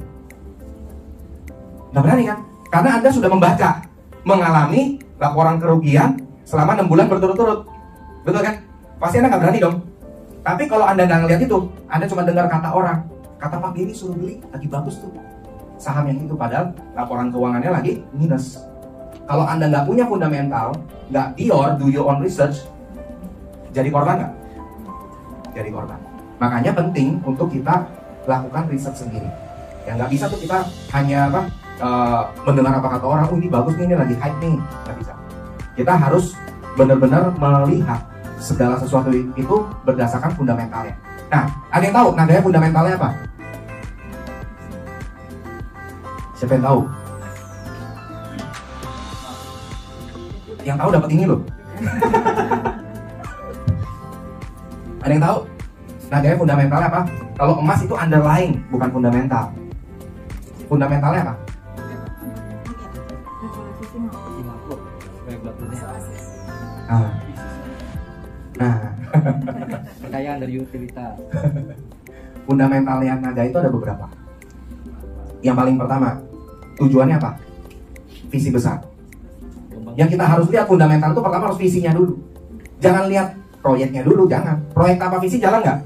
Nggak berani kan? Karena Anda sudah membaca mengalami laporan kerugian selama 6 bulan berturut-turut. Betul kan? Pasti Anda nggak berani dong. Tapi kalau Anda nggak ngeliat itu, Anda cuma dengar kata orang. Kata Pak Benny suruh beli, lagi bagus tuh saham yang itu, padahal laporan keuangannya lagi minus. Kalau Anda nggak punya fundamental, nggak do your own research, jadi korban nggak? Jadi korban. Makanya penting untuk kita lakukan riset sendiri. Yang nggak bisa tuh kita hanya mendengar apa kata orang, oh ini bagus nih, ini lagi hype nih. Nggak bisa. Kita harus benar-benar melihat segala sesuatu itu berdasarkan fundamentalnya. Nah, ada yang tahu nadanya fundamentalnya apa? Siapa yang tahu? Yang tahu dapat ini loh. Ada yang tahu? Nadanya fundamentalnya apa? Kalau emas itu underlying, bukan fundamental. Fundamentalnya apa? Percayaan dari utilitas. Fundamentalnya nada itu ada beberapa. Yang paling pertama, tujuannya apa? Visi besar. Yang kita harus lihat fundamental itu pertama harus visinya dulu. Jangan lihat proyeknya dulu, jangan. Proyek tanpa visi jalan nggak?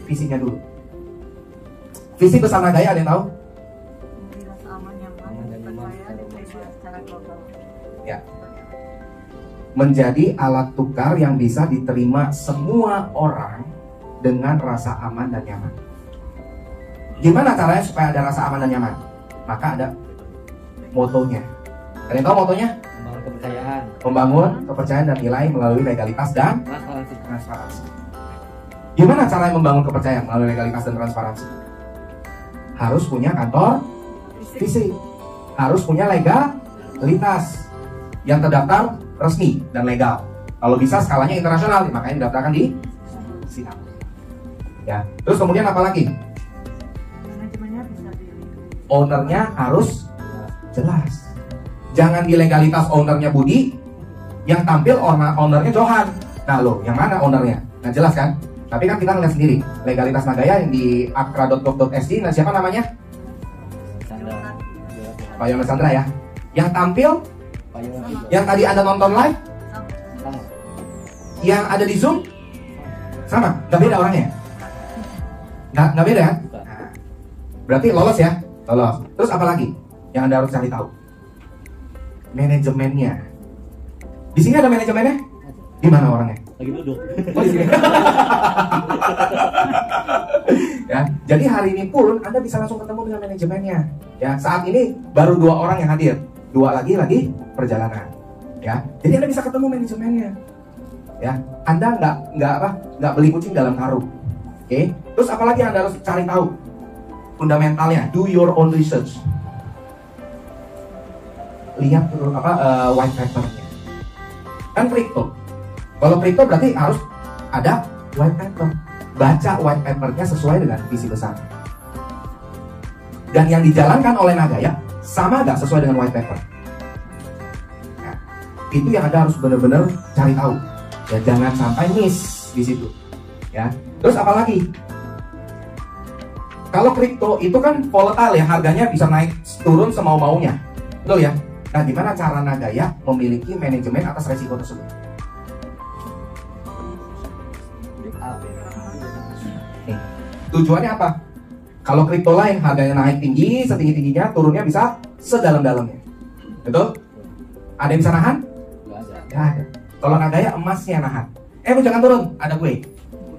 Visinya dulu. Visi besar Nagaya ada yang tahu? Ya. Menjadi alat tukar yang bisa diterima semua orang dengan rasa aman dan nyaman. Gimana caranya supaya ada rasa aman dan nyaman? Maka ada motonya. Kalian tahu motonya? Membangun kepercayaan. Membangun kepercayaan dan nilai melalui legalitas dan transparansi. Gimana caranya membangun kepercayaan melalui legalitas dan transparansi? Harus punya kantor fisik, harus punya legalitas yang terdaftar resmi dan legal. Kalau bisa skalanya internasional, makanya didaftarkan di SINAP. Ya, terus kemudian apa lagi? Manajemennya bisa di Ownernya harus jelas. Jangan di legalitas ownernya Budi, yang tampil ownernya Johan. Nah lo, yang mana ownernya? Nah jelas kan? Tapi kan kita ngeliat sendiri legalitas Nagaya yang di akra.gov.sg. Nah siapa namanya? Chandra. Pak Yones Chandra ya. Yang tampil, Pak Yones juga. yang tadi Anda nonton live, Sama. yang ada di Zoom, sama? Nggak beda orangnya? Nggak beda ya? Bukan. Nah, berarti lolos ya? Lolos. Terus apa lagi yang Anda harus cari tahu? Manajemennya. Di sini ada manajemennya? Di mana orangnya? Lagi duduk. Oh, di sini. Ya, jadi hari ini pun Anda bisa langsung ketemu dengan manajemennya. Ya, saat ini baru 2 orang yang hadir, 2 lagi perjalanan. Ya, jadi Anda bisa ketemu manajemennya. Ya, Anda nggak beli kucing dalam karung. Oke, terus apalagi yang Anda harus cari tahu? Fundamentalnya, do your own research. Lihat white papernya. Kan kripto. Kalau kripto berarti harus ada white paper. Baca white papernya sesuai dengan visi besar. Dan yang dijalankan oleh Nagaya sama nggak sesuai dengan white paper? Nah, itu yang Anda harus benar-benar cari tahu. Ya, jangan sampai miss di situ. Ya. Terus apa lagi? Kalau kripto itu kan volatile ya, harganya bisa naik turun semau-maunya. Betul ya? Nah, gimana cara Nagaya memiliki manajemen atas resiko tersebut? Nih, tujuannya apa? Kalau kripto lain harganya naik tinggi, setinggi-tingginya, turunnya bisa sedalam-dalamnya. Betul? Ada yang bisa nahan? Nggak ada. Nggak ada. Kalau Nagaya emasnya nahan. Lu jangan turun, ada gue.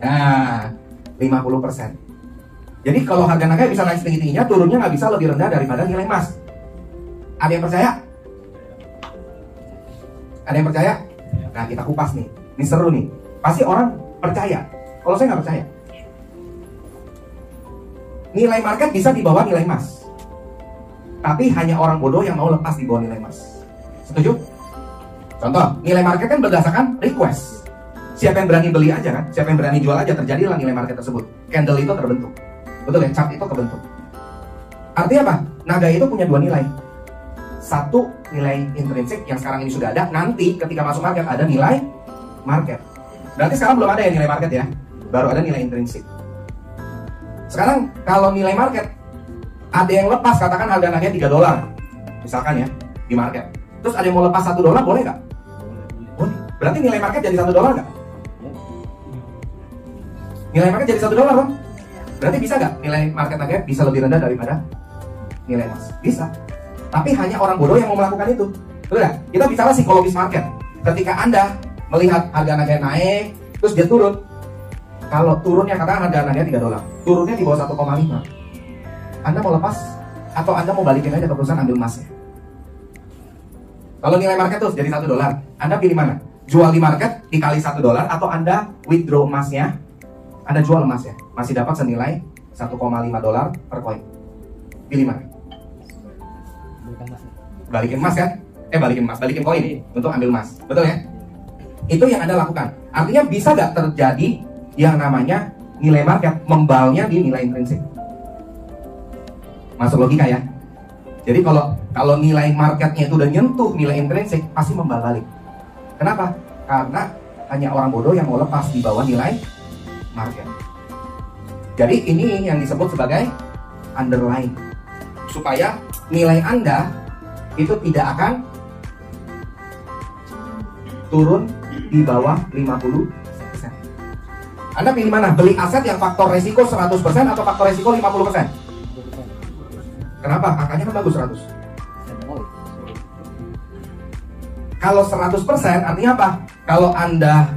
Nah, 50%. Jadi kalau harga Nagaya bisa naik setinggi-tingginya, turunnya nggak bisa lebih rendah daripada nilai emas. Ada yang percaya? Ada yang percaya? Nah, kita kupas nih. Ini seru nih. Pasti orang percaya. Kalau saya nggak percaya. Nilai market bisa di bawah nilai emas. Tapi hanya orang bodoh yang mau lepas di bawah nilai emas. Setuju? Contoh, nilai market kan berdasarkan request. Siapa yang berani beli aja kan? Siapa yang berani jual aja, terjadilah nilai market tersebut. Candle itu terbentuk. Betul ya? Chart itu kebentuk. Artinya apa? Naga itu punya 2 nilai. Satu, nilai intrinsik yang sekarang ini sudah ada. Nanti ketika masuk market ada nilai market. Berarti sekarang belum ada ya nilai market ya. Baru ada nilai intrinsik. Sekarang kalau nilai market ada yang lepas, katakan harga Nagaya $3 misalkan ya di market. Terus ada yang mau lepas $1, boleh nggak? Boleh. Berarti nilai market jadi $1 nggak? Nilai market jadi $1 bang? Berarti bisa nggak nilai market Nagaya bisa lebih rendah daripada nilai emas? Bisa. Tapi hanya orang bodoh yang mau melakukan itu. Betul nggak? Kita bicara psikologis market. Ketika Anda melihat harga Nagaya naik, terus dia turun. Kalau turunnya katakan harga Nagaya $3, turunnya di bawah 1,5. Anda mau lepas atau Anda mau balikin aja ke perusahaan ambil emasnya? Kalau nilai market terus jadi $1, Anda pilih mana? Jual di market dikali $1 atau Anda withdraw emasnya? Anda jual emasnya, masih dapat senilai $1,5 per koin. Pilih mana? Balikin emas kan? Balikin koin untuk ambil emas. Betul ya? Itu yang Anda lakukan. Artinya bisa gak terjadi yang namanya nilai market membalnya di nilai intrinsik? Masuk logika ya? Jadi kalau nilai marketnya itu udah nyentuh nilai intrinsik, pasti membal balik. Kenapa? Karena hanya orang bodoh yang mau lepas di bawah nilai market. Jadi ini yang disebut sebagai underlying. Supaya nilai Anda itu tidak akan turun di bawah 50%. Anda pilih mana? Beli aset yang faktor resiko 100% atau faktor resiko 50%? Kenapa? Angkanya kan bagus 100. Kalau 100% artinya apa? Kalau Anda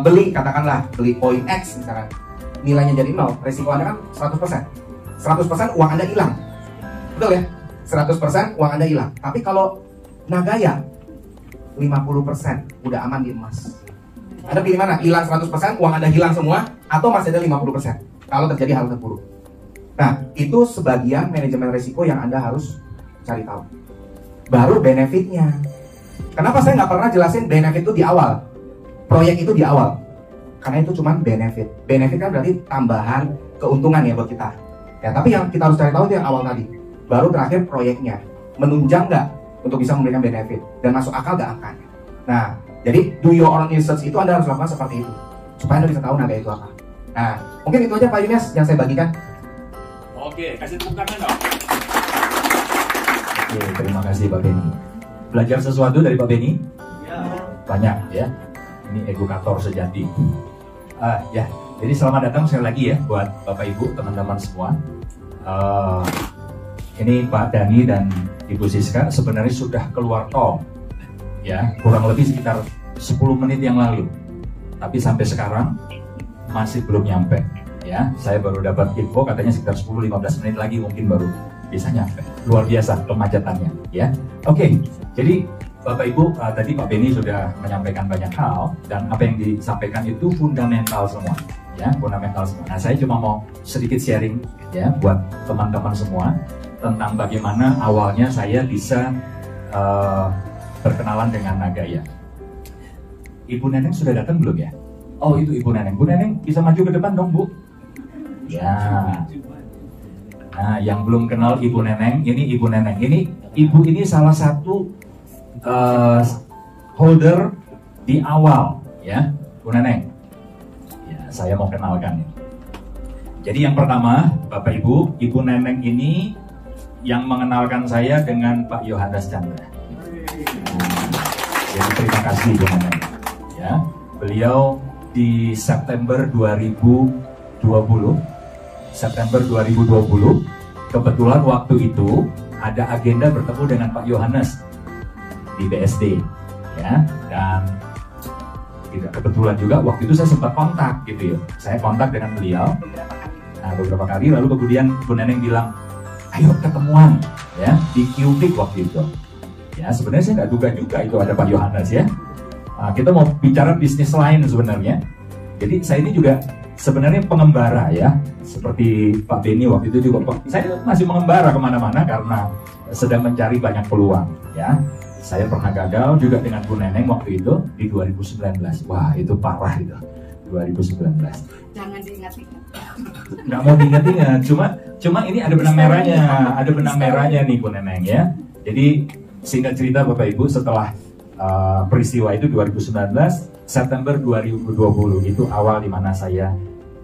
beli, katakanlah beli koin X misalkan, nilainya jadi 0, resiko Anda kan 100%. 100% uang Anda hilang. Betul ya? 100% uang Anda hilang. Tapi kalau Nagaya 50% udah aman di emas. Anda pilih mana? Hilang 100%, uang Anda hilang semua, atau masih ada 50% kalau terjadi hal terburuk. Nah, itu sebagian manajemen risiko yang Anda harus cari tahu. Baru benefitnya. Kenapa saya nggak pernah jelasin benefit itu di awal? Proyek itu di awal. Karena itu cuma benefit. Benefit kan berarti tambahan keuntungan ya buat kita. Ya, tapi yang kita harus cari tahu itu yang awal tadi. Baru terakhir proyeknya. Menunjang nggak untuk bisa memberikan benefit? Dan masuk akal nggak angkanya? Nah, jadi do your own research itu Anda harus lakukan seperti itu. Supaya Anda bisa tahu Nagaya itu apa. Nah, mungkin itu aja Pak Yunes yang saya bagikan. Oke, kasih tepuk tangan dong. Oke, terima kasih Pak Beni. Belajar sesuatu dari Pak Beni? Banyak ya. Ini edukator sejati. Ya, jadi selamat datang sekali lagi ya buat Bapak Ibu, teman-teman semua. Ini Pak Dani dan Ibu Siska sebenarnya sudah keluar tol, ya kurang lebih sekitar 10 menit yang lalu. Tapi sampai sekarang masih belum nyampe. Ya, saya baru dapat info katanya sekitar 10-15 menit lagi mungkin baru bisa nyampe. Luar biasa kemacetannya, ya. Oke, jadi Bapak Ibu, tadi Pak Beni sudah menyampaikan banyak hal dan apa yang disampaikan itu fundamental semua, ya, fundamental semua. Nah, saya cuma mau sedikit sharing ya buat teman-teman semua tentang bagaimana awalnya saya bisa berkenalan dengan Nagaya. Ibu Neneng sudah datang belum ya? Oh, itu Ibu Neneng. Bu Neneng bisa maju ke depan dong, Bu. Ya. Nah, yang belum kenal Ibu Neneng, ini Ibu Neneng. Ini Ibu ini salah satu holder di awal, ya, Bu Neneng. Ya, saya mau kenalkan. Jadi yang pertama, Bapak Ibu, Ibu Neneng ini yang mengenalkan saya dengan Pak Yohanes Chandra. Jadi terima kasih Bu Neneng. Ya, beliau di September 2020, kebetulan waktu itu ada agenda bertemu dengan Pak Yohanes di BSD, ya, dan tidak kebetulan juga waktu itu saya sempat kontak gitu ya. Saya kontak dengan beliau beberapa kali, lalu kemudian Bu Neneng bilang, ayo ketemuan ya di Qubik waktu itu. Ya sebenarnya saya nggak duga juga itu ada Pak Yohanes ya. Kita mau bicara bisnis lain sebenarnya. Jadi saya ini juga sebenarnya pengembara ya, seperti Pak Beni waktu itu juga. Saya masih mengembara kemana-mana karena sedang mencari banyak peluang ya. Saya pernah gagal juga dengan Bu Neneng waktu itu di 2019. Wah itu parah itu 2019. Jangan diingat-ingat. Nggak mau diingat-ingat. Cuma ini ada benang merahnya, nih Bu Neneng ya. Jadi singkat cerita Bapak Ibu, setelah peristiwa itu 2019, September 2020 itu awal dimana saya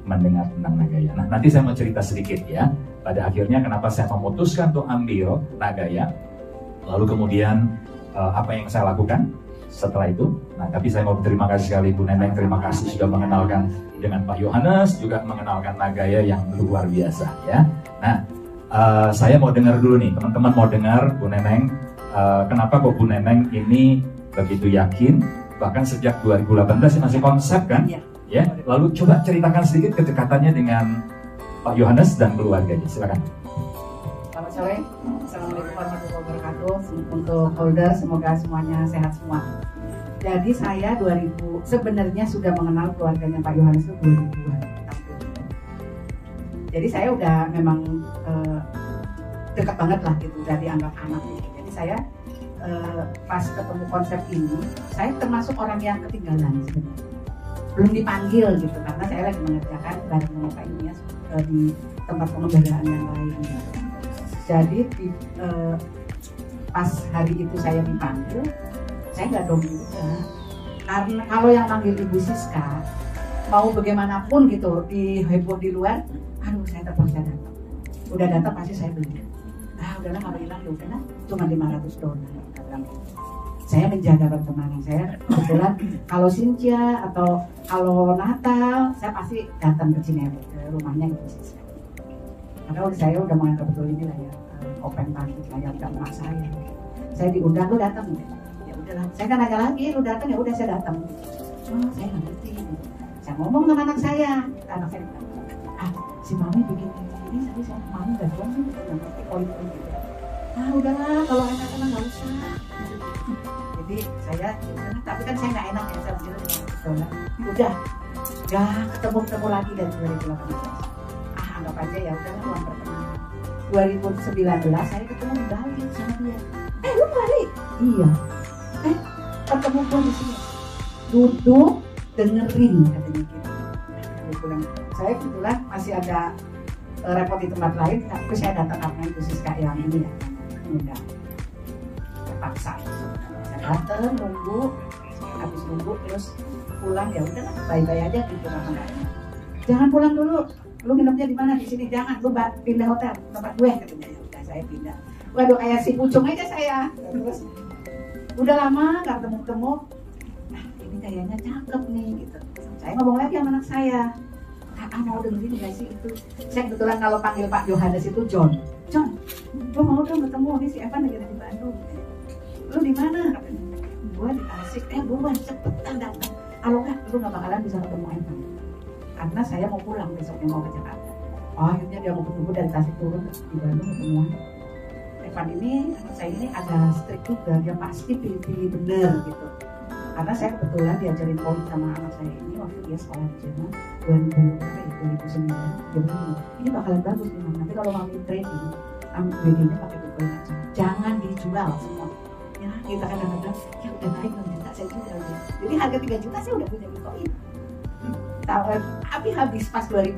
mendengar tentang Nagaya. Nah nanti saya mau cerita sedikit ya. Pada akhirnya kenapa saya memutuskan untuk ambil Nagaya. Lalu kemudian apa yang saya lakukan setelah itu. Nah, tapi saya mau berterima kasih sekali Bu Neneng, terima kasih sudah mengenalkan dengan Pak Yohanes, juga mengenalkan Nagaya yang luar biasa ya. Nah, saya mau dengar dulu nih, teman-teman mau dengar Bu Neneng, kenapa kok Bu Neneng ini begitu yakin, bahkan sejak 2018 masih konsep kan? Ya. Lalu coba ceritakan sedikit kedekatannya dengan Pak Yohanes dan keluarganya, silakan. Selamat sore, Assalamualaikum warahmatullahi wabarakatuh. Untuk holder semoga semuanya sehat semua. Jadi saya sebenarnya sudah mengenal keluarganya Pak Yohanes itu 2000-an. Jadi saya udah memang dekat banget lah gitu, udah dianggap anak gitu. Jadi saya pas ketemu konsep ini, saya termasuk orang yang ketinggalan sebenarnya. Belum dipanggil gitu karena saya lagi mengerjakan bareng sama Pak Inias di tempat pengembaraan yang lain. Jadi pas hari itu saya dipanggil, saya nggak dong juga. Karena kalau yang manggil Ibu Siska, mau bagaimanapun gitu, di heboh di luar, saya terpaksa datang. Udah datang pasti saya beli. Udahlah kalau hilang ya udahlah, cuma $500. Saya menjaga pertemanan saya. Kebetulan kalau Cynthia atau kalau Natal, saya pasti datang ke Cinere, ke rumahnya Ibu Siska. Karena saya udah menganggap betul ini lah ya, open party kayak udah emak saya diundang, lu datang ya udahlah, saya kan nanya lagi, lu datang ya udah saya datang. Oh, saya nggak ngerti. Saya ngomong sama anak saya bilang, si mami bikin ini, saya mami nggak tahu sih, nggak ngerti poin-poin gitu. Udahlah, kalau enak-enak nggak usah. Jadi saya, tapi kan saya nggak enak ya, saya bilang udah ketemu lagi dari 2018. Anggap aja ya udah uang pertemanan. 2019 saya ketemu di Bali sama dia. Lu balik? Iya. Ketemu gua di sini. Duduk dengerin katanya gitu. Saya kebetulan masih ada repot di tempat lain, tapi saya datang karena itu Siska yang ini ya, enggak terpaksa. Saya datang nunggu, habis nunggu terus pulang ya udah bye-bye aja gitu namanya. Jangan pulang dulu. Lu nginepnya di mana? Di sini. Jangan, lu pindah hotel tempat gue katanya. Ya udah saya pindah. Waduh, kayak si pucung aja saya. Terus udah lama nggak ketemu. Ini kayaknya cakep nih gitu. Saya ngomong lagi sama anak saya. Mau dengerin nggak sih itu? Saya kebetulan kalau panggil Pak Yohanes itu John, lu mau dong ketemu nih si Evan lagi ada di Bandung. Lu di mana? Katanya. Gue di Tasik. Buruan cepetan datang. Kalau nggak, lu nggak bakalan bisa ketemu Evan. Karena saya mau pulang besoknya mau ke Jakarta. Akhirnya dia mau ketemu dari Tasik turun di Bandung ketemuan. Evan ini, anak saya ini agak strict juga, dia pasti pilih-pilih bener gitu. Karena saya kebetulan diajarin poin sama anak saya ini waktu dia sekolah di Jerman 2009. Dia bilang ini bakalan bagus nih, nanti kalau mau trading, tradingnya pakai Bitcoin aja. Jangan dijual semua. Ya kita kadang-kadang ya udah naik 6 juta saya jual. Jadi harga 3 juta saya udah punya Bitcoin. Tapi habis pas 2000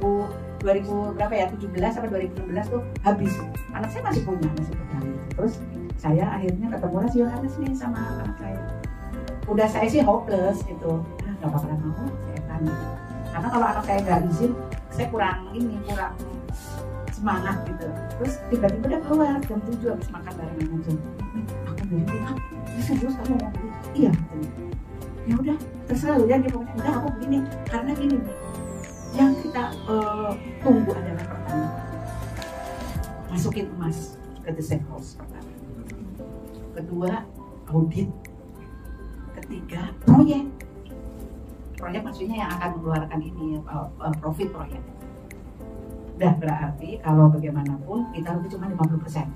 berapa ya 17 sampai 2016 tuh habis. Anak saya masih punya, masih pegang. Terus saya akhirnya ketemu lah si Yohanes nih sama anak saya. Udah saya sih hopeless gitu. Nggak bakalan mau saya kan. Karena kalau anak saya nggak izin, saya kurang semangat gitu. Terus tiba-tiba dia keluar jam 7 habis makan bareng aja. Aku bilang, serius kamu mau beli? Iya. Ya udah terserah lu ya, dia pokoknya udah aku begini karena gini yang kita tunggu adalah pertama masukin emas ke the safe house pertama, kedua audit, ketiga proyek maksudnya yang akan mengeluarkan ini profit proyek. Dan berarti kalau bagaimanapun kita rugi cuma 50%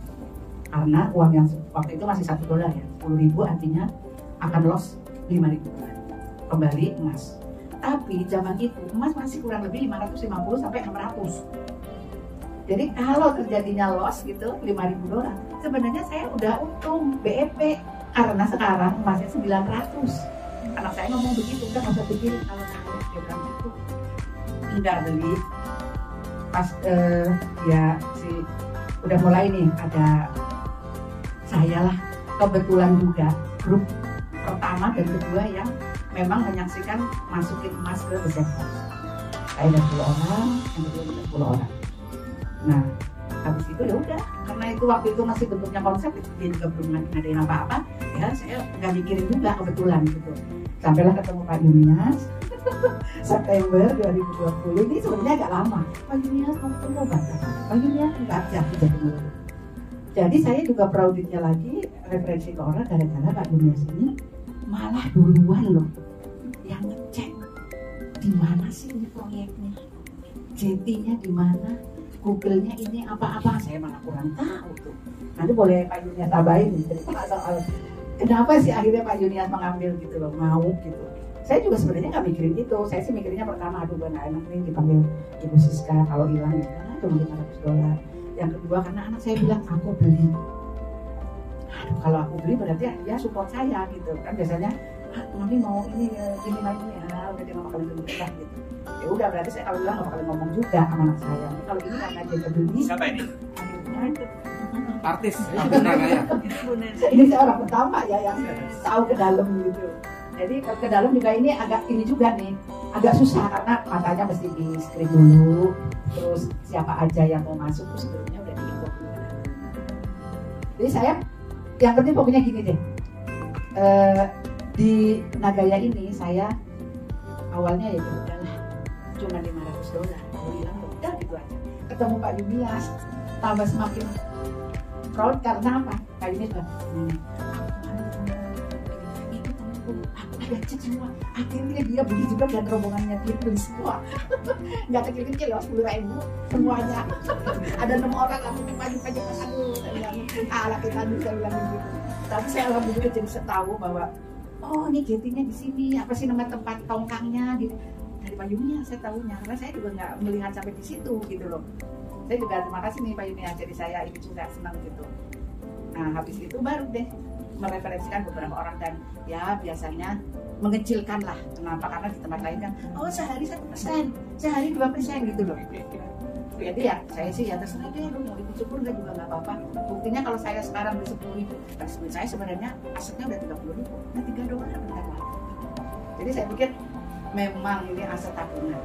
karena uang yang waktu itu masih $1 ya, 10.000 artinya akan loss 5.000 kembali emas. Tapi zaman itu emas masih kurang lebih 550 sampai 600. Jadi kalau terjadinya loss gitu $5.000, sebenarnya saya udah untung BEP karena sekarang emasnya 900. Anak saya ngomong begitu, udah nggak usah pikirin kalau saya dia bilang gitu. Enggak beli. Pas ya si udah mulai nih ada saya lah kebetulan juga grup pertama dan kedua yang memang menyaksikan masukin emas ke the safe house. Saya ada 10 orang, yang kedua ada 10 orang. Nah, habis itu ya udah, karena itu waktu itu masih bentuknya konsep, dia juga belum ngadain apa-apa, ya saya nggak mikirin juga kebetulan gitu. Sampailah ketemu Pak Yunias September 2020. Ini sebenarnya agak lama. Pak Yunias kamu ketemu Pak Yunias nggak jadi dulu. Jadi saya juga proudnya lagi referensi ke orang gara-gara Pak Yunias ini malah duluan loh yang ngecek di mana sih ini proyeknya, JT-nya di mana, Google-nya ini apa-apa, saya malah kurang tahu tuh. Nanti boleh Pak Yunias tambahin cerita soal kenapa sih akhirnya Pak Yunias mengambil gitu loh, mau gitu. Saya juga sebenarnya nggak mikirin itu, saya sih mikirnya pertama aduh gue enak nih dipanggil Ibu Siska, kalau hilang ya cuma $500. Yang kedua karena anak saya bilang aku beli. Aduh, kalau aku beli berarti dia support saya gitu kan, biasanya mami mau ini gini ya udah dia nggak bakalan juga gitu. Ya udah berarti saya kalau bilang nggak bakalan ngomong juga sama anak saya. Kalau ini karena dia kebeli. Siapa ini? Akhirnya artis benar ya. Ini saya orang pertama ya yang tahu ke dalam gitu. Jadi ke dalam juga ini agak ini juga nih agak susah karena matanya mesti di screen dulu. Terus siapa aja yang mau masuk terus sebelumnya udah diinfo dulu. Jadi saya yang penting pokoknya gini deh. Di Nagaya ini saya awalnya ya udahlah cuma $500 kalau hilang udah gitu aja. Ketemu Pak Yunias tambah semakin proud karena apa? Pak Yunias bilang itu temanku dia cek semua. Akhirnya dia beli juga dan rombongannya dia beli semua. Nggak kecil-kecil loh, 10.000 semuanya. Ada 6 orang langsung pagi-pagi ke sana. Saya bilang, laki tadi saya bilang begitu. Tapi saya alhamdulillah jadi tahu bahwa oh ini gatingnya di sini, apa sih nama tempat tongkangnya dari payungnya saya tahunya, karena saya juga nggak melihat sampai di situ gitu loh. Saya juga terima kasih nih payungnya, jadi saya ini juga senang gitu. Nah habis itu baru deh mereferensikan beberapa orang dan ya biasanya mengecilkan lah. Kenapa? Karena di tempat lain kan oh sehari 1%, sehari 2% gitu loh. Jadi ya saya sih ya terserah deh, lu mau ikut syukur nggak juga nggak apa-apa. Buktinya kalau saya sekarang beli 10.000, duit saya sebenarnya asetnya udah 30.000, nah 3 dolar bentar lagi. Jadi saya pikir memang ini aset tabungan.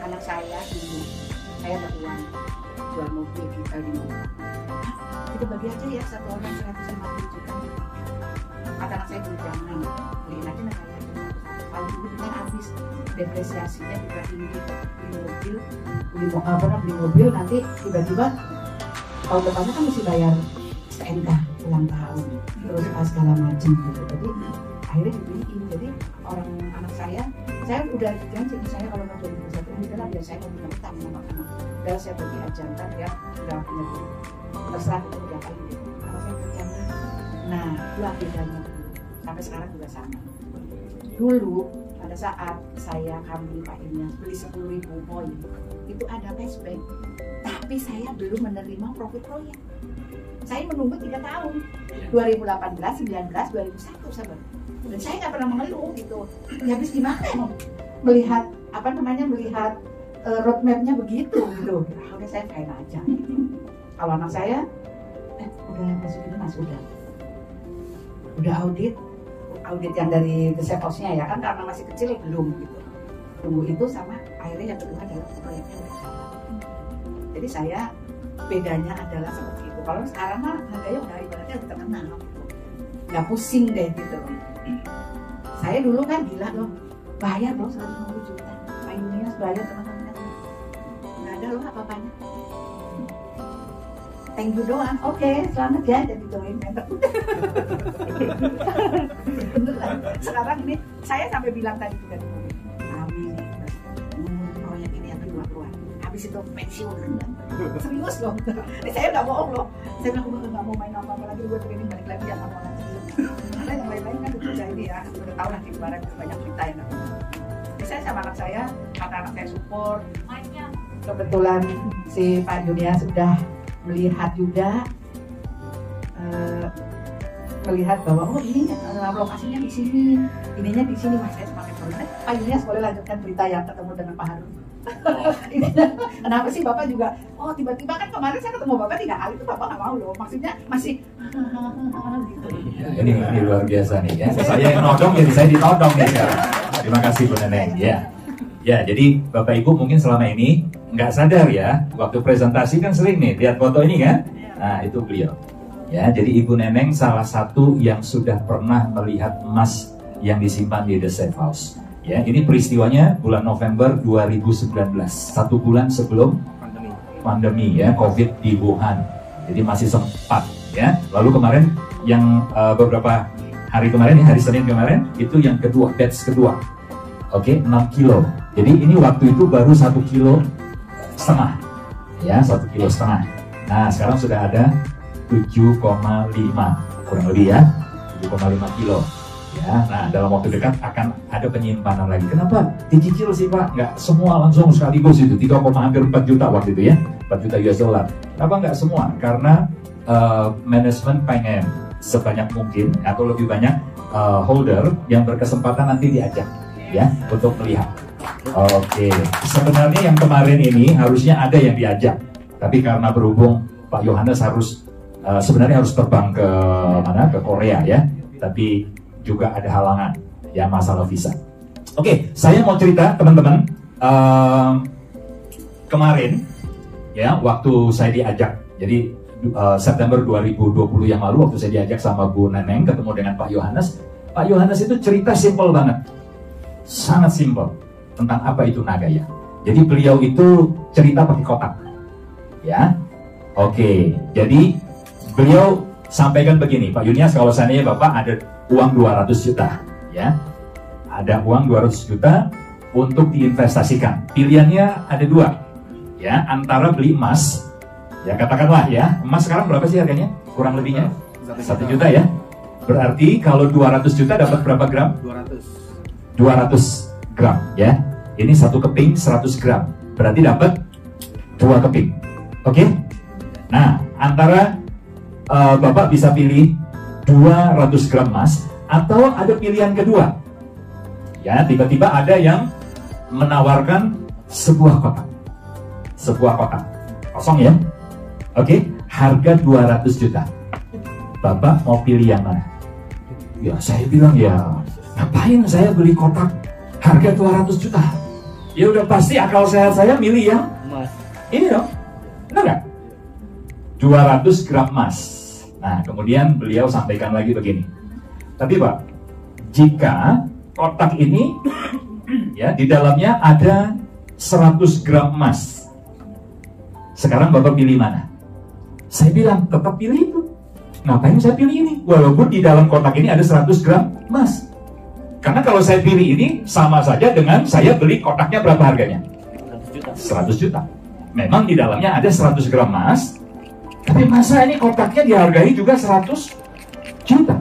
Anak saya dulu, saya ada uang jual mobil kita di mobil. Kita bagi aja ya satu orang 150 juta. Kata anak saya dulu jangan beliin aja negara itu. Kalau dulu kan habis depresiasinya juga tinggi, beli mobil nanti tiba-tiba tahun depannya kan mesti bayar STNK ulang tahun terus segala macam gitu. Jadi akhirnya dibeliin. Jadi orang anak saya udah janji saya kalau mau 2021 udahlah biar saya mau punya utang sama anak. Udah saya pergi aja kan ya udah punya duit. Terserah itu dia kali gitu. Kalau saya berjanji, nah itulah bedanya dulu. Sampai sekarang juga sama. Dulu pada saat saya kami Pak Ilyas beli 10.000 poin itu ada cashback, tapi saya belum menerima profit proyek. Saya menunggu 3 tahun, 2018, 19, 2001 sahabat. Dan saya nggak pernah mengeluh gitu. Ya habis gimana emang melihat melihat roadmapnya begitu gitu. Udah saya kain aja. Kalau anak saya, udah masuk ini mas udah audit yang dari The Safe House-nya ya kan, karena masih kecil belum gitu. Tunggu itu sama akhirnya yang kedua adalah proyeknya udah jalan. Jadi saya bedanya adalah seperti itu. Kalau sekarang mah harganya udah ibaratnya udah terkenal gitu. Nggak pusing deh gitu. Saya dulu kan gila loh, bayar loh 150 juta. Pak Ilyas bayar teman-teman. Nggak ada loh apa-apanya. Thank you doang, oke, selamat ya jadi join member. Beneran, sekarang ini saya sampai bilang tadi juga di mobil, kami proyek ini yang kedua keluar, habis itu pensiun. Serius loh, saya nggak bohong loh. Saya bilang aku nggak mau main apa-apa lagi, gue training balik lagi yang mau lagi. Karena yang lain-lain kan udah saya ini ya, udah tahu lah di kemarin banyak cerita yang saya sama anak saya, kata anak saya support. Kebetulan si Pak Junia sudah melihat juga melihat bahwa oh ini lokasinya di sini, ininya di sini. Mas saya semakin boleh. Pak Ilyas boleh lanjutkan berita yang ketemu dengan Pak Harun. Kenapa sih Bapak juga? Oh tiba-tiba kan kemarin saya ketemu Bapak 3 kali itu Bapak nggak mau loh. Maksudnya masih gitu. Ini luar biasa nih ya. Saya yang nodong jadi saya ditodong nih sekarang. Terima kasih Bu Neneng ya. Ya, jadi Bapak Ibu mungkin selama ini nggak sadar ya, waktu presentasi kan sering nih lihat foto ini kan, nah itu beliau. Ya, jadi Ibu Neneng salah satu yang sudah pernah melihat emas yang disimpan di The Safe House. Ya, ini peristiwanya bulan November 2019, 1 bulan sebelum pandemi ya, COVID di Wuhan. Jadi masih sempat ya. Lalu kemarin yang beberapa hari kemarin, hari Senin kemarin, itu yang kedua, batch kedua. Oke, 6 kilo. Jadi ini waktu itu baru 1,5 kilo. Ya, 1,5 kilo. Nah, sekarang sudah ada 7,5 kurang lebih ya, 7,5 kilo. Ya, nah dalam waktu dekat akan ada penyimpanan lagi. Kenapa dicicil sih Pak? Nggak semua langsung sekaligus itu, 3,4 juta waktu itu ya, 4 juta US dollar. Kenapa nggak semua? Karena manajemen pengen sebanyak mungkin atau lebih banyak holder yang berkesempatan nanti diajak ya untuk melihat. Oke, sebenarnya yang kemarin ini harusnya ada yang diajak, tapi karena berhubung Pak Yohanes sebenarnya harus terbang ke mana, ke Korea ya, tapi juga ada halangan ya, masalah visa. Oke, saya mau cerita teman-teman, kemarin ya waktu saya diajak, jadi September 2020 yang lalu waktu saya diajak sama Bu Neneng ketemu dengan Pak Yohanes. Pak Yohanes itu cerita simple banget, sangat simple tentang apa itu naga ya. Jadi beliau itu cerita pakai kotak ya. Oke, jadi beliau sampaikan begini, Pak Yunias, kalau seandainya Bapak ada uang 200 juta ya, ada uang 200 juta untuk diinvestasikan. Pilihannya ada dua, ya, antara beli emas, ya katakanlah ya, emas sekarang berapa sih harganya? Kurang lebihnya 1 juta ya. Berarti kalau 200 juta dapat berapa gram? 200 gram ya. Ini 1 keping 100 gram. Berarti dapat 2 keping. Oke? Nah, antara Bapak bisa pilih 200 gram emas atau ada pilihan kedua. Ya, tiba-tiba ada yang menawarkan sebuah kotak. Sebuah kotak. Kosong ya. Oke, harga 200 juta. Bapak mau pilih yang mana? Ya, saya bilang ya, ngapain saya beli kotak harga 200 juta? Ya udah pasti akal sehat saya milih yang Emas. ini dong. Benar nggak? 200 gram emas. Nah, kemudian beliau sampaikan lagi begini. Tapi Pak, jika kotak ini ya di dalamnya ada 100 gram emas. Sekarang Bapak pilih mana? Saya bilang tetap pilih itu. Ngapain saya pilih ini? Walaupun di dalam kotak ini ada 100 gram emas. Karena kalau saya pilih ini sama saja dengan saya beli kotaknya berapa harganya? 100 juta. Memang di dalamnya ada 100 gram emas, tapi masa ini kotaknya dihargai juga 100 juta?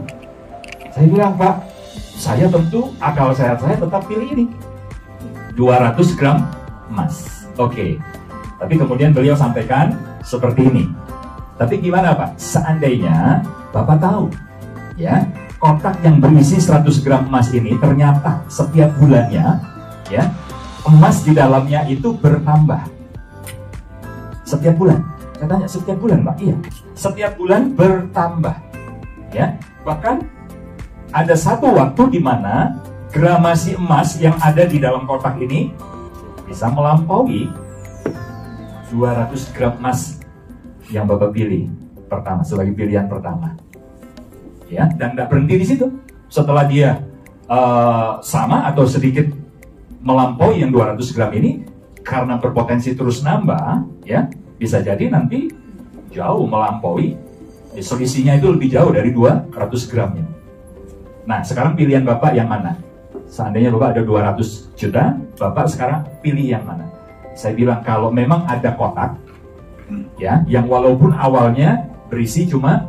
Saya bilang, Pak, saya tentu akal sehat saya tetap pilih ini. 200 gram emas. Oke. Tapi kemudian beliau sampaikan seperti ini. Tapi gimana Pak? Seandainya Bapak tahu, ya, kotak yang berisi 100 gram emas ini ternyata setiap bulannya, ya, emas di dalamnya itu bertambah. Setiap bulan. Saya tanya, setiap bulan Pak? Iya. Setiap bulan bertambah. Ya, bahkan ada satu waktu di mana gramasi emas yang ada di dalam kotak ini bisa melampaui 200 gram emas yang Bapak pilih pertama sebagai pilihan pertama. Ya, dan tidak berhenti di situ. Setelah dia sama atau sedikit melampaui yang 200 gram ini, karena berpotensi terus nambah, ya, bisa jadi nanti jauh melampaui, selisihnya itu lebih jauh dari 200 gramnya. Nah, sekarang pilihan Bapak yang mana? Seandainya Bapak ada 200 juta, Bapak sekarang pilih yang mana? Saya bilang kalau memang ada kotak, ya, yang walaupun awalnya berisi cuma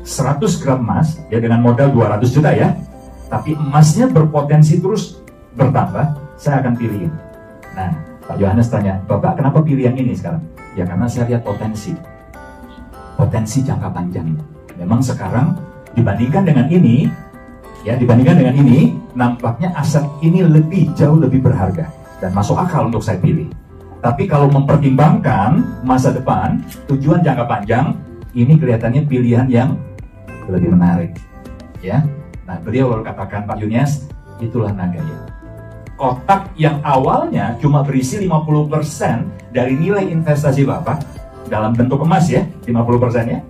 100 gram emas, ya, dengan modal 200 juta ya, tapi emasnya berpotensi terus bertambah, saya akan pilih. Nah, Pak Yohanes tanya, Bapak kenapa pilih yang ini sekarang? Ya karena saya lihat potensi jangka panjang. Memang sekarang dibandingkan dengan ini, ya, nampaknya aset ini jauh lebih berharga dan masuk akal untuk saya pilih. Tapi kalau mempertimbangkan masa depan, tujuan jangka panjang, ini kelihatannya pilihan yang lebih menarik. Ya, nah beliau lalu katakan, Pak Yohanes, itulah Nagaya. Kotak yang awalnya cuma berisi 50% dari nilai investasi Bapak dalam bentuk emas ya, 50% ya.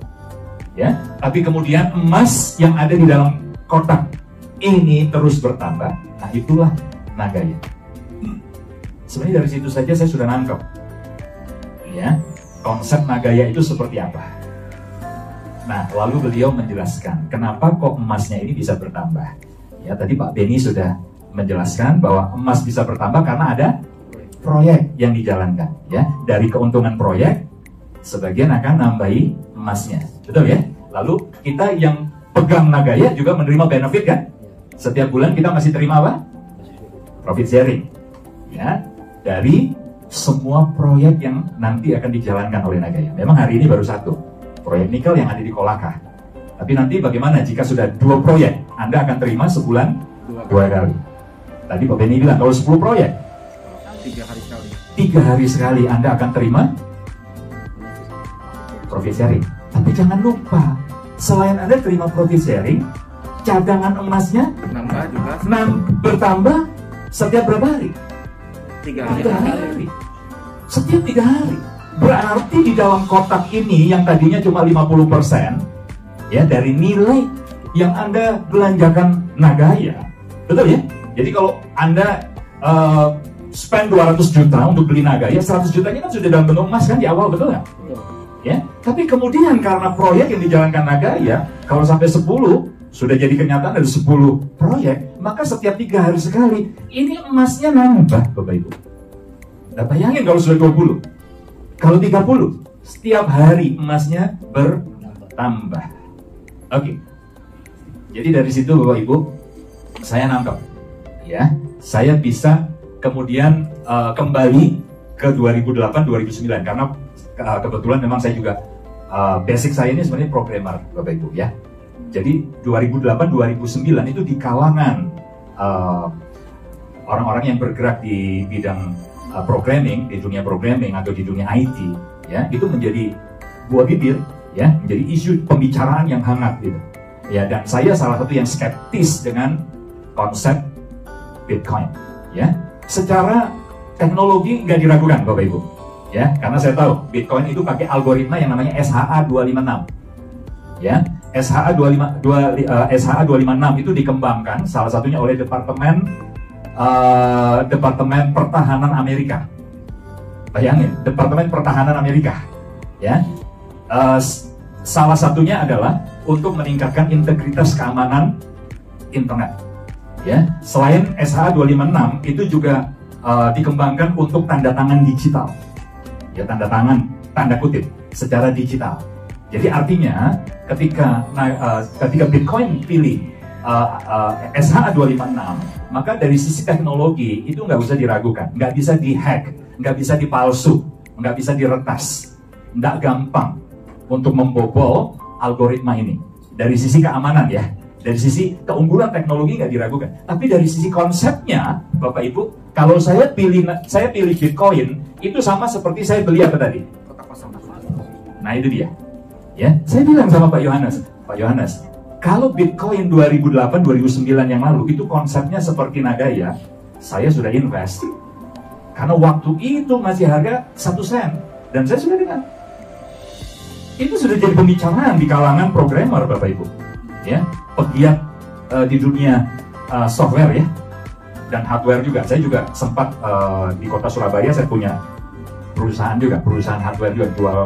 Ya, tapi kemudian emas yang ada di dalam kotak ini terus bertambah. Nah, itulah Nagaya. Sebenarnya dari situ saja saya sudah nangkep. Ya, konsep Nagaya itu seperti apa. Nah, lalu beliau menjelaskan kenapa kok emasnya ini bisa bertambah. Ya, tadi Pak Beni sudah menjelaskan bahwa emas bisa bertambah karena ada proyek yang dijalankan, ya. Dari keuntungan proyek, sebagian akan nambahi emasnya, betul ya. Lalu kita yang pegang Nagaya juga menerima benefit kan? Setiap bulan kita masih terima apa? Profit sharing, ya, dari semua proyek yang nanti akan dijalankan oleh Nagaya. Memang hari ini baru satu proyek nikel yang ada di Kolaka, tapi nanti bagaimana jika sudah 2 proyek? Anda akan terima sebulan 2 kali. Tadi Pak Beni bilang kalau 10 proyek 3 hari sekali Anda akan terima profit sharing. Tapi jangan lupa, selain Anda terima profit sharing, cadangan emasnya bertambah setiap berapa hari? 3 hari. Setiap 3 hari. Berarti di dalam kotak ini yang tadinya cuma 50%, ya, dari nilai yang Anda belanjakan Nagaya, betul ya? Jadi kalau Anda spend 200 juta untuk beli Nagaya, 100 jutanya kan sudah dalam bentuk emas kan di awal, betul nggak? Ya. Tapi kemudian karena proyek yang dijalankan Nagaya, kalau sampai 10 sudah jadi kenyataan ada 10 proyek, maka setiap 3 hari sekali, ini emasnya nambah Bapak Ibu. Nah bayangin kalau sudah 20, kalau 30, setiap hari emasnya bertambah. Oke. Jadi dari situ Bapak Ibu, saya nangkep, ya, saya bisa kemudian kembali ke 2008-2009 karena kebetulan memang saya juga basic saya ini sebenarnya programmer Bapak Ibu ya. Jadi 2008-2009 itu di kalangan orang-orang yang bergerak di bidang programming, di dunia programming atau di dunia IT ya, itu menjadi buah bibir ya, menjadi isu pembicaraan yang hangat gitu. Ya, dan saya salah satu yang skeptis dengan konsep Bitcoin ya. Secara teknologi nggak diragukan Bapak Ibu ya, karena saya tahu Bitcoin itu pakai algoritma yang namanya SHA-256 ya. SHA-256 itu dikembangkan salah satunya oleh Departemen Pertahanan Amerika. Bayangin, Departemen Pertahanan Amerika ya. Salah satunya adalah untuk meningkatkan integritas keamanan internet ya. Selain SHA-256 itu juga dikembangkan untuk tanda tangan digital ya, tanda tangan tanda kutip secara digital. Jadi artinya ketika Bitcoin pilih SHA-256, maka dari sisi teknologi itu nggak bisa diragukan, nggak bisa dihack, nggak bisa dipalsu, nggak bisa diretas, nggak gampang untuk membobol algoritma ini. Dari sisi keamanan ya, dari sisi keunggulan teknologi nggak diragukan. Tapi dari sisi konsepnya, Bapak Ibu, kalau saya pilih Bitcoin itu sama seperti saya beli apa tadi? Nah itu dia. Ya, saya bilang sama Pak Yohanes, kalau Bitcoin 2008-2009 yang lalu itu konsepnya seperti Nagaya, saya sudah invest. Karena waktu itu masih harga 1 sen dan saya sudah dengar. Itu sudah jadi pembicaraan di kalangan programmer Bapak Ibu. Ya, pegiat di dunia software ya dan hardware juga. Saya juga sempat di kota Surabaya saya punya perusahaan juga, perusahaan hardware juga jual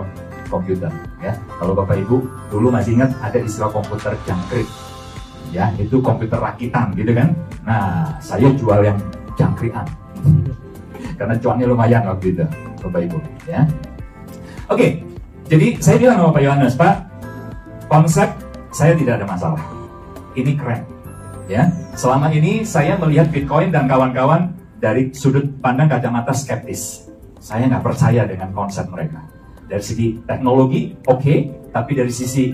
komputer ya. Kalau Bapak Ibu dulu masih ingat ada istilah komputer jangkrik ya, itu komputer rakitan gitu kan. Nah saya jual yang jangkrian karena cuannya lumayan waktu itu Bapak Ibu ya. Oke, jadi saya bilang sama Pak Yohanes, Pak, konsep saya tidak ada masalah, ini keren ya. Selama ini saya melihat Bitcoin dan kawan-kawan dari sudut pandang kacamata skeptis. Saya nggak percaya dengan konsep mereka. Dari segi teknologi, oke, tapi dari sisi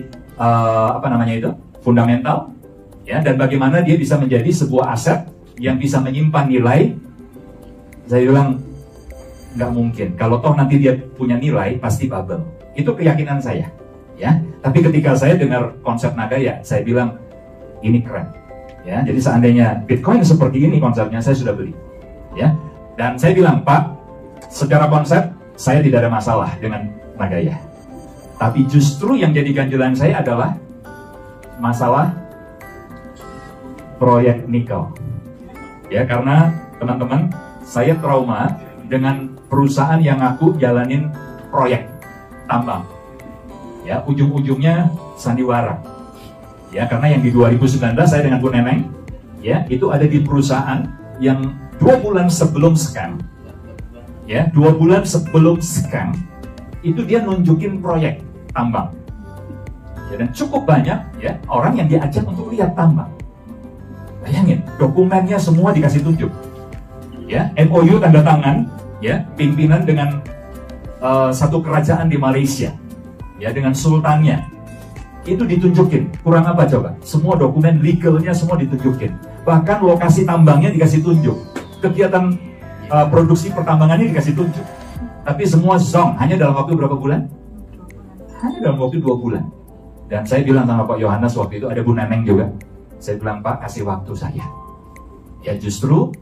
fundamental, ya, dan bagaimana dia bisa menjadi sebuah aset yang bisa menyimpan nilai. Saya bilang nggak mungkin. Kalau toh nanti dia punya nilai, pasti bubble. Itu keyakinan saya, ya. Tapi ketika saya dengar konsep Nagaya, saya bilang ini keren, ya. Jadi seandainya Bitcoin seperti ini konsepnya, saya sudah beli, ya. Dan saya bilang, Pak, secara konsep saya tidak ada masalah dengan Nagaya. Tapi justru yang jadi ganjelan saya adalah masalah proyek nikel. Ya, karena teman-teman, saya trauma dengan perusahaan yang aku jalanin proyek tambang. Ya, ujung-ujungnya sandiwara. Ya, karena yang di 2019 saya dengan Bu Neneng, ya, itu ada di perusahaan yang 2 bulan sebelum scam. Ya, 2 bulan sebelum scam itu dia nunjukin proyek tambang ya, dan cukup banyak ya orang yang diajak untuk lihat tambang. Bayangin, dokumennya semua dikasih tunjuk ya, MOU tanda tangan ya, pimpinan dengan satu kerajaan di Malaysia ya, dengan sultannya itu ditunjukin. Kurang apa coba? Semua dokumen legalnya semua ditunjukin, bahkan lokasi tambangnya dikasih tunjuk, kegiatan produksi pertambangannya dikasih tunjuk. Tapi semua zong, hanya dalam waktu berapa bulan? Hanya dalam waktu 2 bulan. Dan saya bilang sama Pak Yohanes waktu itu, ada Bu Neneng juga. Saya bilang, Pak, kasih waktu saya. Ya justru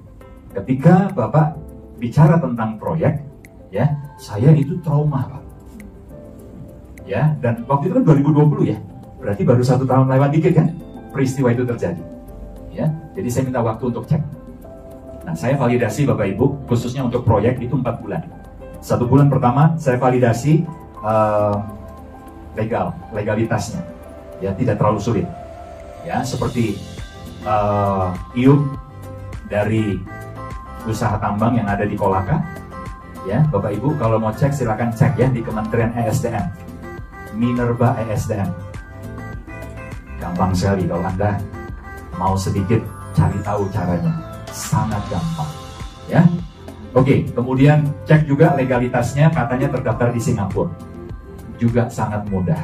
ketika Bapak bicara tentang proyek, ya saya itu trauma, Pak. Ya, dan waktu itu kan 2020 ya. Berarti baru 1 tahun lewat dikit kan peristiwa itu terjadi. Ya, jadi saya minta waktu untuk cek. Nah, saya validasi Bapak Ibu, khususnya untuk proyek itu 4 bulan. 1 bulan pertama saya validasi legalitasnya, ya tidak terlalu sulit. Ya, seperti Iup dari usaha tambang yang ada di Kolaka. Ya, Bapak Ibu kalau mau cek silakan cek ya di Kementerian ESDM, Minerba ESDM. Gampang sekali kalau Anda mau sedikit cari tahu caranya, sangat gampang. Ya, oke. Kemudian cek juga legalitasnya, katanya terdaftar di Singapura, juga sangat mudah.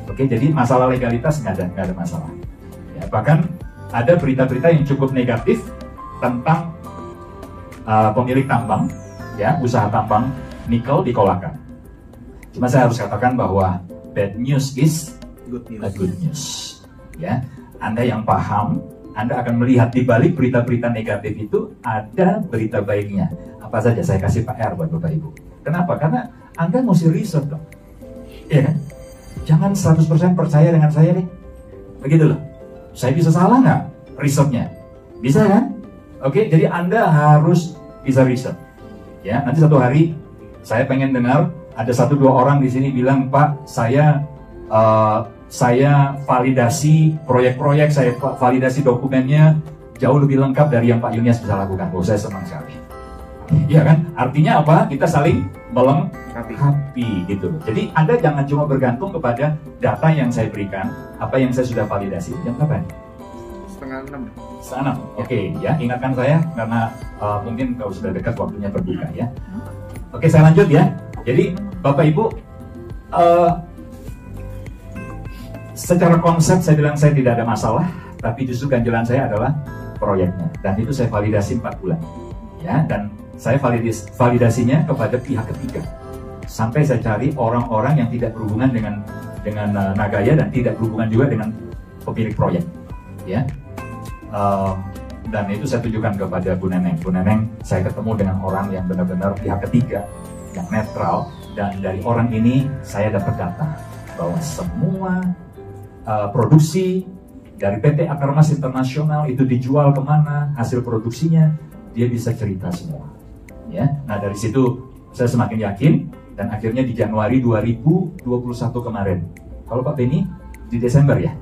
Oke, jadi masalah legalitas nggak ada masalah. Ya, bahkan ada berita-berita yang cukup negatif tentang pemilik tambang, ya, usaha tambang nikel di Kolaka. Cuma saya harus katakan bahwa bad news is good news. Ya, Anda yang paham, Anda akan melihat di balik berita-berita negatif itu ada berita baiknya. Apa saja saya kasih PR buat Bapak Ibu. Kenapa? Karena Anda mesti riset dong. Iya kan? Jangan 100% percaya dengan saya nih. Begitu loh. Saya bisa salah nggak risetnya? Bisa kan? Oke, jadi Anda harus bisa riset. Ya, nanti satu hari saya pengen dengar ada 1-2 orang di sini bilang, Pak, saya validasi proyek-proyek, saya validasi dokumennya jauh lebih lengkap dari yang Pak Yunias bisa lakukan. Oh, saya senang sekali. Iya kan? Artinya apa? Kita saling melengkapi gitu. Jadi Anda jangan cuma bergantung kepada data yang saya berikan, apa yang saya sudah validasi. Jam berapa nih? 5:30. Oke, ya, ingatkan saya karena mungkin kalau sudah dekat waktunya berbuka ya. Oke, saya lanjut ya. Jadi Bapak Ibu, secara konsep saya bilang saya tidak ada masalah, tapi justru ganjalan saya adalah proyeknya, dan itu saya validasi 4 bulan. Ya, dan saya validasinya kepada pihak ketiga. Sampai saya cari orang-orang yang tidak berhubungan dengan Nagaya dan tidak berhubungan juga dengan pemilik proyek. Ya. Dan itu saya tunjukkan kepada Bu Neneng. Bu Neneng, saya ketemu dengan orang yang benar-benar pihak ketiga, yang netral, dan dari orang ini saya dapat data bahwa semua produksi dari PT Akarmas Internasional itu dijual kemana, hasil produksinya, dia bisa cerita semua. Ya, nah dari situ saya semakin yakin, dan akhirnya di Januari 2021 kemarin, kalau Pak Beni di Desember ya?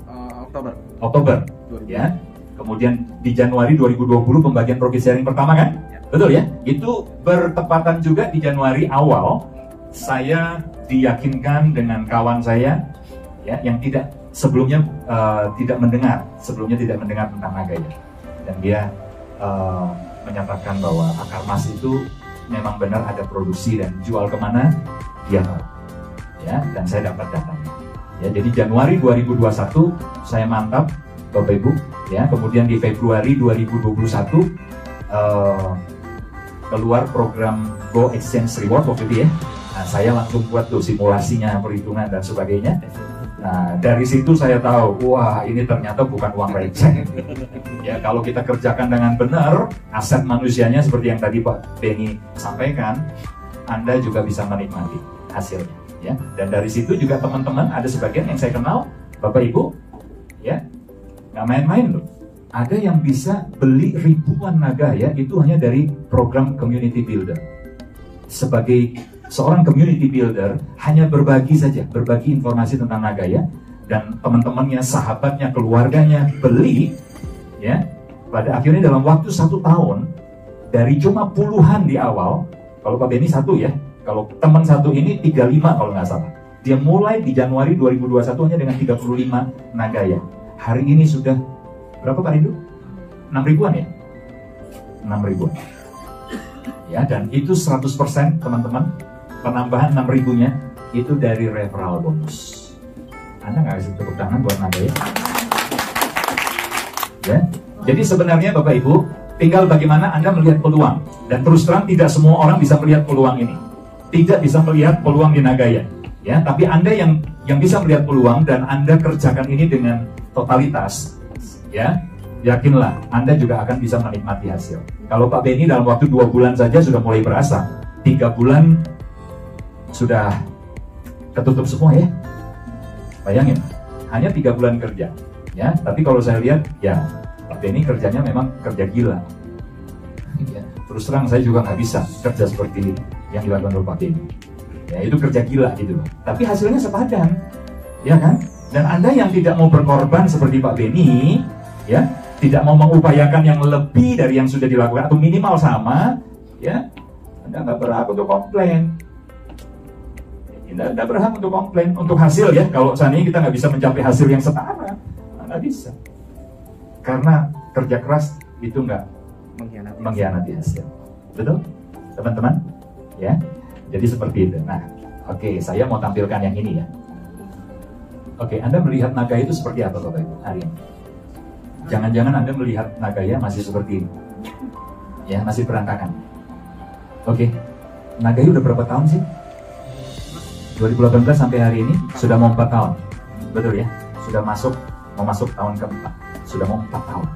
Oktober. Ya. Kemudian di Januari 2020 pembagian profit sharing pertama kan? Ya. Betul ya? Itu bertepatan juga di Januari awal saya diyakinkan dengan kawan saya ya yang sebelumnya tidak mendengar tentang Nagaya, dan dia menyatakan bahwa Akarmas itu memang benar ada produksi dan jual kemana dia tahu. Ya, dan saya dapat datanya. Ya, jadi Januari 2021 saya mantap Bapak Ibu, ya. Kemudian di Februari 2021 keluar program Go Exchange Reward waktu itu ya. Nah, saya langsung buat tuh simulasinya, perhitungan dan sebagainya. Nah, dari situ saya tahu, wah ini ternyata bukan uang receh. Ya, kalau kita kerjakan dengan benar, aset manusianya seperti yang tadi Pak Beni sampaikan, Anda juga bisa menikmati hasilnya. Ya, dan dari situ juga teman-teman ada sebagian yang saya kenal, Bapak Ibu, ya. Nggak main-main loh. Ada yang bisa beli ribuan Nagaya itu hanya dari program community builder. Sebagai seorang community builder, hanya berbagi informasi tentang Nagaya, dan teman-temannya, sahabatnya, keluarganya beli, ya. Pada akhirnya dalam waktu 1 tahun, dari cuma puluhan di awal, kalau Pak Beni 1 ya, kalau teman 1 ini 35 kalau nggak salah. Dia mulai di Januari 2021 hanya dengan 35 Nagaya. Hari ini sudah berapa Pak Rindu? 6 ribuan ya? 6 ribuan. Ya, dan itu 100% teman-teman, penambahan 6 ribunya itu dari referral bonus. Anda nggak kasih tepuk tangan buat Nagaya? Ya, jadi sebenarnya Bapak Ibu, tinggal bagaimana Anda melihat peluang. Dan terus terang tidak semua orang bisa melihat peluang ini. Tidak bisa melihat peluang di Nagaya. Ya, tapi Anda yang bisa melihat peluang dan Anda kerjakan ini dengan totalitas, ya, yakinlah Anda juga akan bisa menikmati hasil. Kalau Pak Beni dalam waktu 2 bulan saja sudah mulai berasa, 3 bulan sudah ketutup semua ya. Bayangin, hanya 3 bulan kerja, ya. Tapi kalau saya lihat, ya Pak Beni kerjanya memang kerja gila. Ya, terus terang saya juga nggak bisa kerja seperti yang dilakukan oleh Pak Beni. Ya, itu kerja gila gitu loh. Tapi hasilnya sepadan, ya kan? Dan Anda yang tidak mau berkorban seperti Pak Beni, ya, tidak mau mengupayakan yang lebih dari yang sudah dilakukan atau minimal sama, ya, Anda nggak berhak untuk komplain. Anda berhak untuk komplain untuk hasil, ya. Kalau seandainya kita nggak bisa mencapai hasil yang setara, nggak bisa. Karena kerja keras itu nggak mengkhianati hasil. Betul, teman-teman? Ya, jadi seperti itu. Nah, oke, saya mau tampilkan yang ini, ya. Oke, Anda melihat Nagaya itu seperti apa, Bapak Ibu, hari ini? Jangan-jangan Anda melihat Nagaya masih seperti ini, ya, masih berantakan. Oke, Nagaya udah berapa tahun sih? 2018 sampai hari ini sudah mau 4 tahun, betul ya? Sudah mau masuk tahun keempat, sudah mau 4 tahun,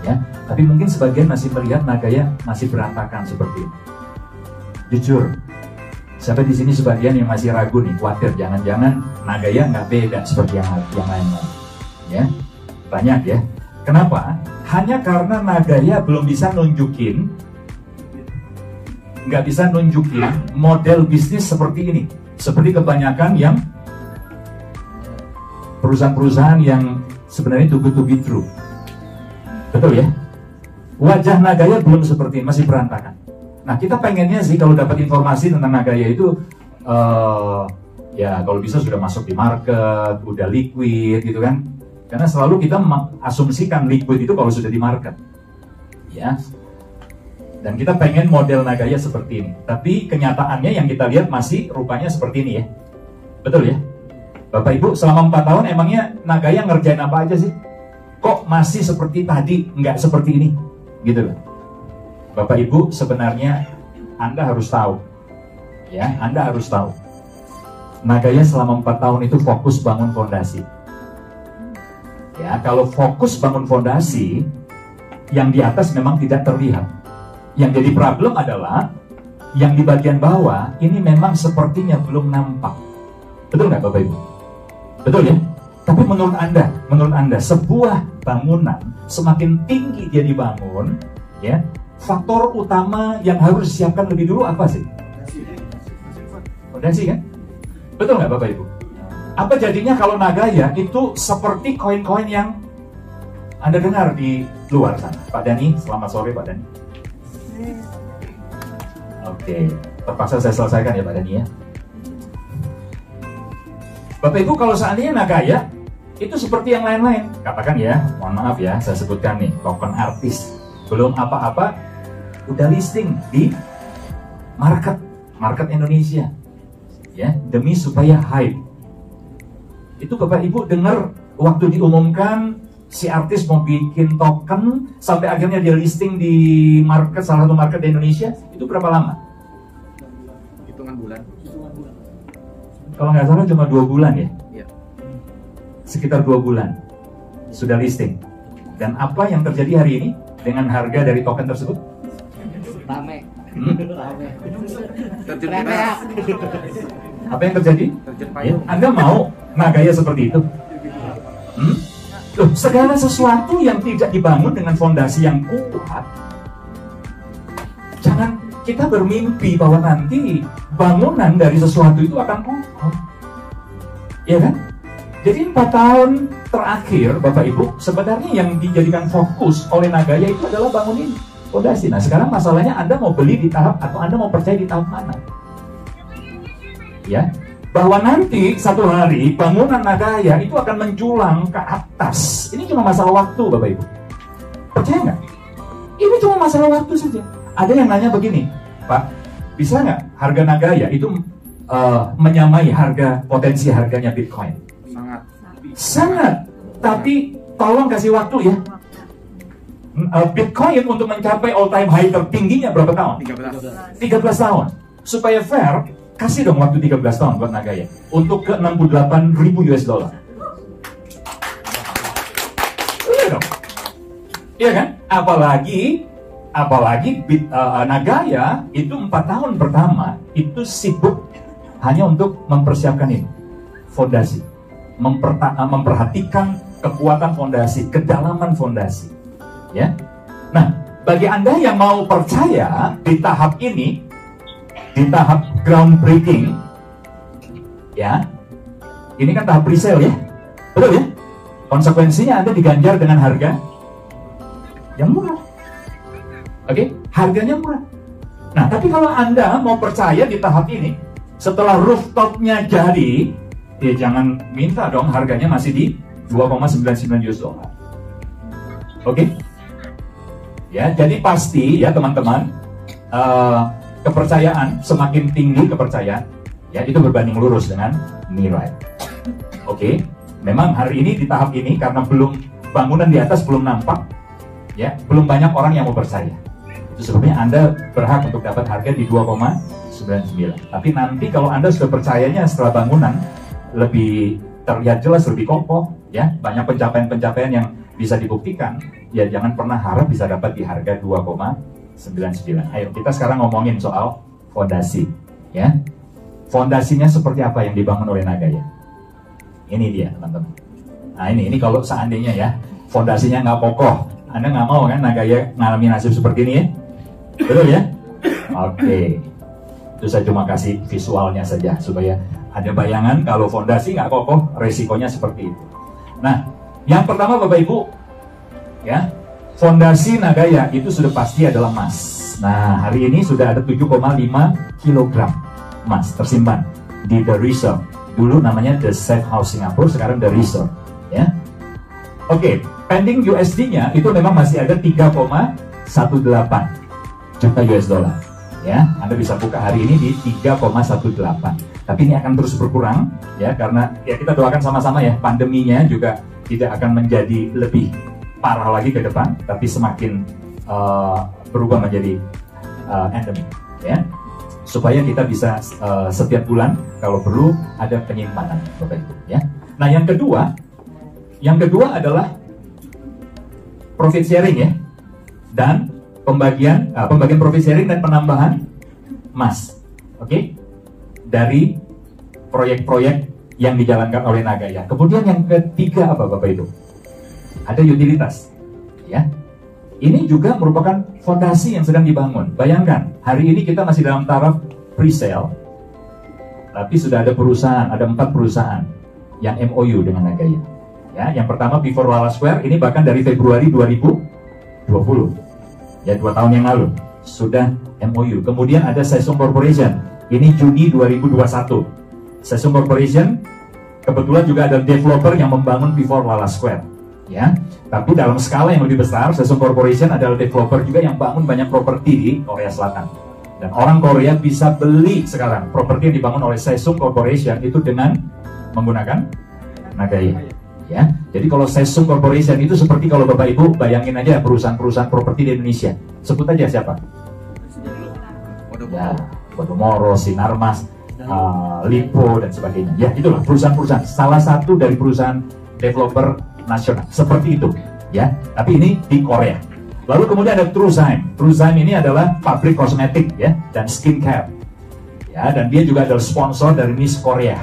ya. Tapi mungkin sebagian masih melihat Nagaya masih berantakan seperti ini. Jujur, siapa di sini sebagian yang masih ragu nih, khawatir jangan-jangan Nagaya nggak beda seperti yang lain-lain, ya? Banyak ya. Kenapa? Hanya karena Nagaya belum bisa nunjukin, nggak bisa nunjukin model bisnis seperti ini. Seperti kebanyakan yang perusahaan-perusahaan yang sebenarnya too good to be true. Betul ya? Wajah Nagaya belum seperti ini, masih berantakan. Nah, kita pengennya sih kalau dapat informasi tentang Nagaya itu, ya kalau bisa sudah masuk di market, udah liquid gitu kan. Karena selalu kita mengasumsikan liquid itu kalau sudah di market. Ya. Dan kita pengen model Nagaya seperti ini. Tapi kenyataannya yang kita lihat masih rupanya seperti ini ya. Betul ya? Bapak Ibu, selama 4 tahun emangnya Nagaya ngerjain apa aja sih? Kok masih seperti tadi, nggak seperti ini? Gitu loh. Bapak Ibu, sebenarnya Anda harus tahu. Ya, Anda harus tahu. Nagaya selama 4 tahun itu fokus bangun fondasi. Ya, kalau fokus bangun fondasi, yang di atas memang tidak terlihat. Yang jadi problem adalah yang di bagian bawah ini memang sepertinya belum nampak. Betul nggak Bapak Ibu? Betul ya? Tapi menurut Anda sebuah bangunan semakin tinggi dia dibangun, ya, faktor utama yang harus disiapkan lebih dulu apa sih? Fondasi kan? Betul nggak Bapak Ibu? Apa jadinya kalau Nagaya itu seperti koin-koin yang Anda dengar di luar sana? Pak Dani, selamat sore Pak Dani. Oke, terpaksa saya selesaikan ya Pak Dani ya. Bapak Ibu, kalau seandainya Nagaya itu seperti yang lain-lain, katakan ya, mohon maaf ya, saya sebutkan nih, token artis, belum apa-apa, udah listing di market Indonesia, ya, demi supaya hype. Itu Bapak Ibu dengar waktu diumumkan si artis mau bikin token sampai akhirnya dia listing di market, salah satu market di Indonesia, itu berapa lama? Hitungan bulan. Kalau nggak salah cuma 2 bulan ya? Iya. Sekitar 2 bulan sudah listing. Dan apa yang terjadi hari ini dengan harga dari token tersebut? Rame. Rame. Apa yang terjadi? Ya, Anda mau Nagaya seperti itu? Loh, segala sesuatu yang tidak dibangun dengan fondasi yang kuat, jangan kita bermimpi bahwa nanti bangunan dari sesuatu itu akan kokoh. Ya kan? Jadi 4 tahun terakhir Bapak Ibu, sebenarnya yang dijadikan fokus oleh Nagaya itu adalah bangunin fondasi. Nah, sekarang masalahnya Anda mau beli di tahap atau Anda mau percaya di tahap mana? Ya, bahwa nanti satu hari bangunan Nagaya itu akan menjulang ke atas. Ini cuma masalah waktu Bapak Ibu. Percaya nggak? Ini cuma masalah waktu saja. Ada yang nanya begini, Pak, bisa nggak harga Nagaya itu menyamai potensi harganya Bitcoin? Sangat. Tapi tolong kasih waktu ya. Bitcoin untuk mencapai all time high tertingginya berapa tahun? 13 tahun. Supaya fair, kasih dong waktu 13 tahun buat Nagaya untuk ke 68.000 US dollar. Iya dong. Iya kan? Apalagi Nagaya itu 4 tahun pertama itu sibuk hanya untuk mempersiapkan ini, fondasi, memperhatikan kekuatan fondasi, kedalaman fondasi, ya. Nah, bagi Anda yang mau percaya di tahap ini, di tahap groundbreaking, ya, ini kan tahap pre-sale ya, Betul ya? Konsekuensinya Anda diganjar dengan harga yang murah. Oke, harganya murah. Nah, tapi kalau Anda mau percaya di tahap ini, setelah rooftopnya jadi, ya jangan minta dong harganya masih di 2,99 US dollar. Oke? Ya, jadi pasti ya teman-teman, kepercayaan semakin tinggi kepercayaan, ya itu berbanding lurus dengan nilai. Oke? Memang hari ini di tahap ini karena belum bangunan di atas belum nampak, ya belum banyak orang yang mau percaya. Itu sebabnya Anda berhak untuk dapat harga di 2,99. Tapi nanti kalau Anda sudah percayanya setelah bangunan lebih terlihat jelas, lebih kokoh, ya banyak pencapaian-pencapaian yang bisa dibuktikan, ya jangan pernah harap bisa dapat di harga 2,99. Ayo kita sekarang ngomongin soal fondasi, ya. Fondasinya seperti apa yang dibangun oleh Nagaya? Ini dia teman-teman. Nah ini kalau seandainya ya fondasinya nggak kokoh, Anda nggak mau kan Nagaya ngalami nasib seperti ini ya? Betul ya? Oke. Itu saya cuma kasih visualnya saja supaya ada bayangan kalau fondasi nggak kokoh, resikonya seperti itu. Nah, yang pertama Bapak Ibu, ya fondasi Nagaya itu sudah pasti adalah emas. Nah, hari ini sudah ada 7,5 kg emas tersimpan di The Reserve. Dulu namanya The Safe House Singapura, sekarang The Reserve, ya. Oke, pending USD-nya itu memang masih ada 3,18 juta US dollar. Ya, Anda bisa buka hari ini di 3,18. Tapi ini akan terus berkurang, ya, karena ya kita doakan sama-sama ya, pandeminya juga tidak akan menjadi lebih parah lagi ke depan, tapi semakin berubah menjadi endemik, ya. Supaya kita bisa setiap bulan kalau perlu ada penyimpanan, Bapak Ibu, ya. Nah, yang kedua adalah profit sharing, ya, dan pembagian profit sharing dan penambahan emas, oke, dari proyek-proyek yang dijalankan oleh Nagaya. Kemudian yang ketiga apa Bapak Ibu? Ada utilitas, ya. Ini juga merupakan fondasi yang sedang dibangun. Bayangkan, hari ini kita masih dalam taraf pre-sale, tapi sudah ada perusahaan, ada 4 perusahaan yang MOU dengan Nagaya. Ya, yang pertama Before Lala Square, ini bahkan dari Februari 2020, ya 2 tahun yang lalu sudah MOU. Kemudian ada Sesung Corporation, ini Juni 2021. Sesung Corporation kebetulan juga ada developer yang membangun Before Lala Square, ya. Tapi dalam skala yang lebih besar, Sesung Corporation adalah developer juga yang bangun banyak properti di Korea Selatan. Dan orang Korea bisa beli sekarang properti yang dibangun oleh Sesung Corporation itu dengan menggunakan Nagaya, ya. Jadi kalau Sesung Corporation itu seperti kalau Bapak Ibu bayangin aja perusahaan-perusahaan properti di Indonesia. Sebut aja siapa? Ya, Podomoro, Sinarmas, Lipo dan sebagainya. Ya, itulah perusahaan-perusahaan. Salah satu dari perusahaan developer nasional seperti itu, ya. Tapi ini di Korea. Lalu kemudian ada Truezyme. Truezyme ini adalah pabrik kosmetik, ya, dan skincare, ya. Dan dia juga adalah sponsor dari Miss Korea.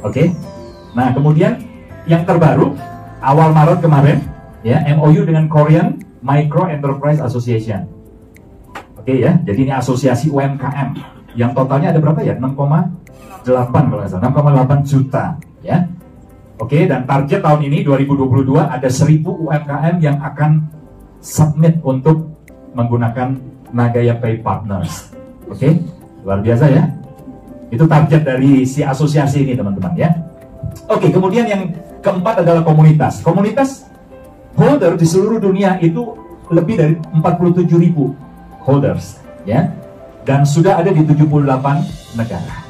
Oke. Nah kemudian yang terbaru awal Maret kemarin, ya, MOU dengan Korean Micro Enterprise Association. Oke, ya. Jadi ini asosiasi UMKM yang totalnya ada berapa ya? 6,8 kalau nggak salah, 6,8 juta, ya. Oke, dan target tahun ini 2022 ada 1000 UMKM yang akan submit untuk menggunakan Nagaya Pay Partners. Oke, luar biasa ya. Itu target dari si asosiasi ini teman-teman, ya. Oke, kemudian yang keempat adalah komunitas. Komunitas holder di seluruh dunia itu lebih dari 47.000 holders, ya. Dan sudah ada di 78 negara.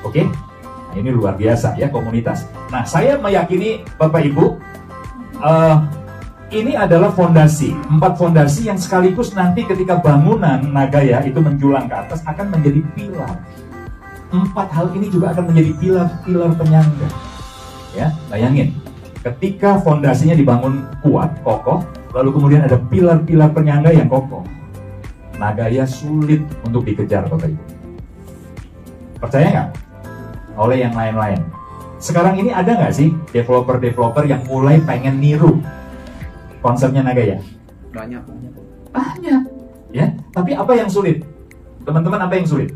Oke. Ini luar biasa ya komunitas. Nah, saya meyakini Bapak Ibu, ini adalah fondasi, 4 fondasi yang sekaligus nanti ketika bangunan Nagaya itu menjulang ke atas akan menjadi pilar. 4 hal ini juga akan menjadi pilar-pilar penyangga. Ya, bayangin, ketika fondasinya dibangun kuat, kokoh, lalu kemudian ada pilar-pilar penyangga yang kokoh, Nagaya sulit untuk dikejar Bapak Ibu. Percaya nggak? Oleh yang lain-lain. Sekarang ini ada nggak sih developer-developer yang mulai pengen niru konsepnya Nagaya? Banyak. Ya. Tapi apa yang sulit? Teman-teman, apa yang sulit?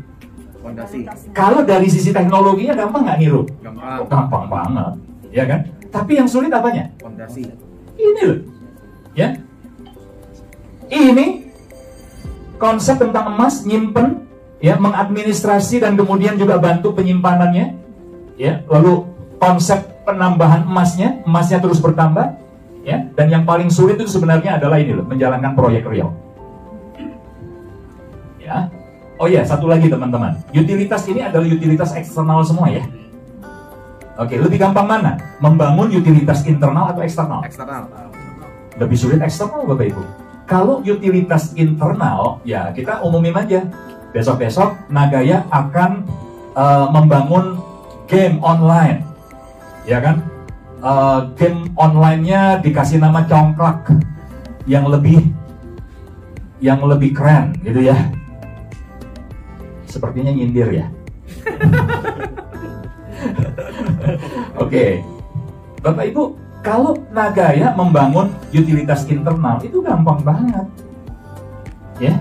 Fondasi. Kalau dari sisi teknologinya gampang nggak niru? Gampang. Gampang banget, ya kan? Tapi yang sulit apanya? Fondasi. Ini loh. Ya. Ini konsep tentang emas, nyimpen, ya, mengadministrasi dan kemudian juga bantu penyimpanannya. Ya, lalu konsep penambahan emasnya terus bertambah, ya. Dan yang paling sulit itu sebenarnya adalah ini loh, menjalankan proyek real. Ya. Oh ya, satu lagi teman-teman. Utilitas ini adalah utilitas eksternal semua ya. Oke, lebih gampang mana? Membangun utilitas internal atau eksternal? Eksternal. Lebih sulit eksternal, Bapak Ibu. Kalau utilitas internal, ya kita umumin aja. Besok-besok Nagaya akan membangun game online, ya kan? Game online-nya dikasih nama congklak yang lebih keren, gitu ya. Sepertinya nyindir ya. Oke, Bapak Ibu, kalau Nagaya membangun utilitas internal itu gampang banget, ya.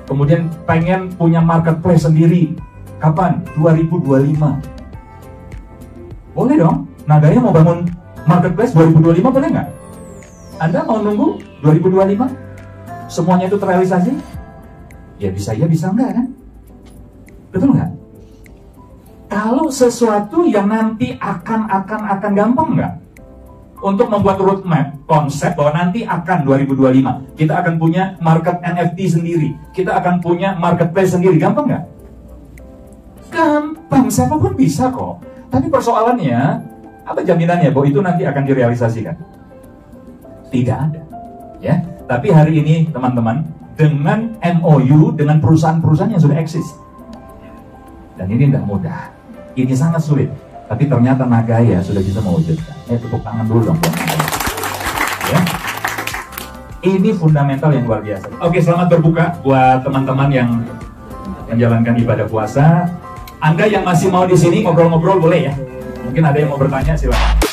Kemudian pengen punya marketplace sendiri, kapan? 2025. Boleh dong, Nagaya mau bangun marketplace 2025 boleh nggak? Anda mau nunggu 2025? Semuanya itu terrealisasi? Ya bisa enggak kan? Betul nggak? Kalau sesuatu yang nanti akan gampang nggak? Untuk membuat roadmap, konsep bahwa nanti akan 2025 kita akan punya market NFT sendiri, kita akan punya marketplace sendiri, gampang nggak? Gampang, siapapun bisa kok. Tapi persoalannya, apa jaminannya bahwa itu nanti akan direalisasikan? Tidak ada, ya. Tapi hari ini teman-teman, dengan MOU dengan perusahaan-perusahaan yang sudah eksis, dan ini tidak mudah, ini sangat sulit. Tapi ternyata Nagaya sudah bisa mewujudkan. Tepuk tangan dulu dong. Ya. Ini fundamental yang luar biasa. Oke, selamat berbuka buat teman-teman yang menjalankan ibadah puasa. Anda yang masih mau di sini ngobrol-ngobrol boleh ya. Mungkin ada yang mau bertanya, silakan.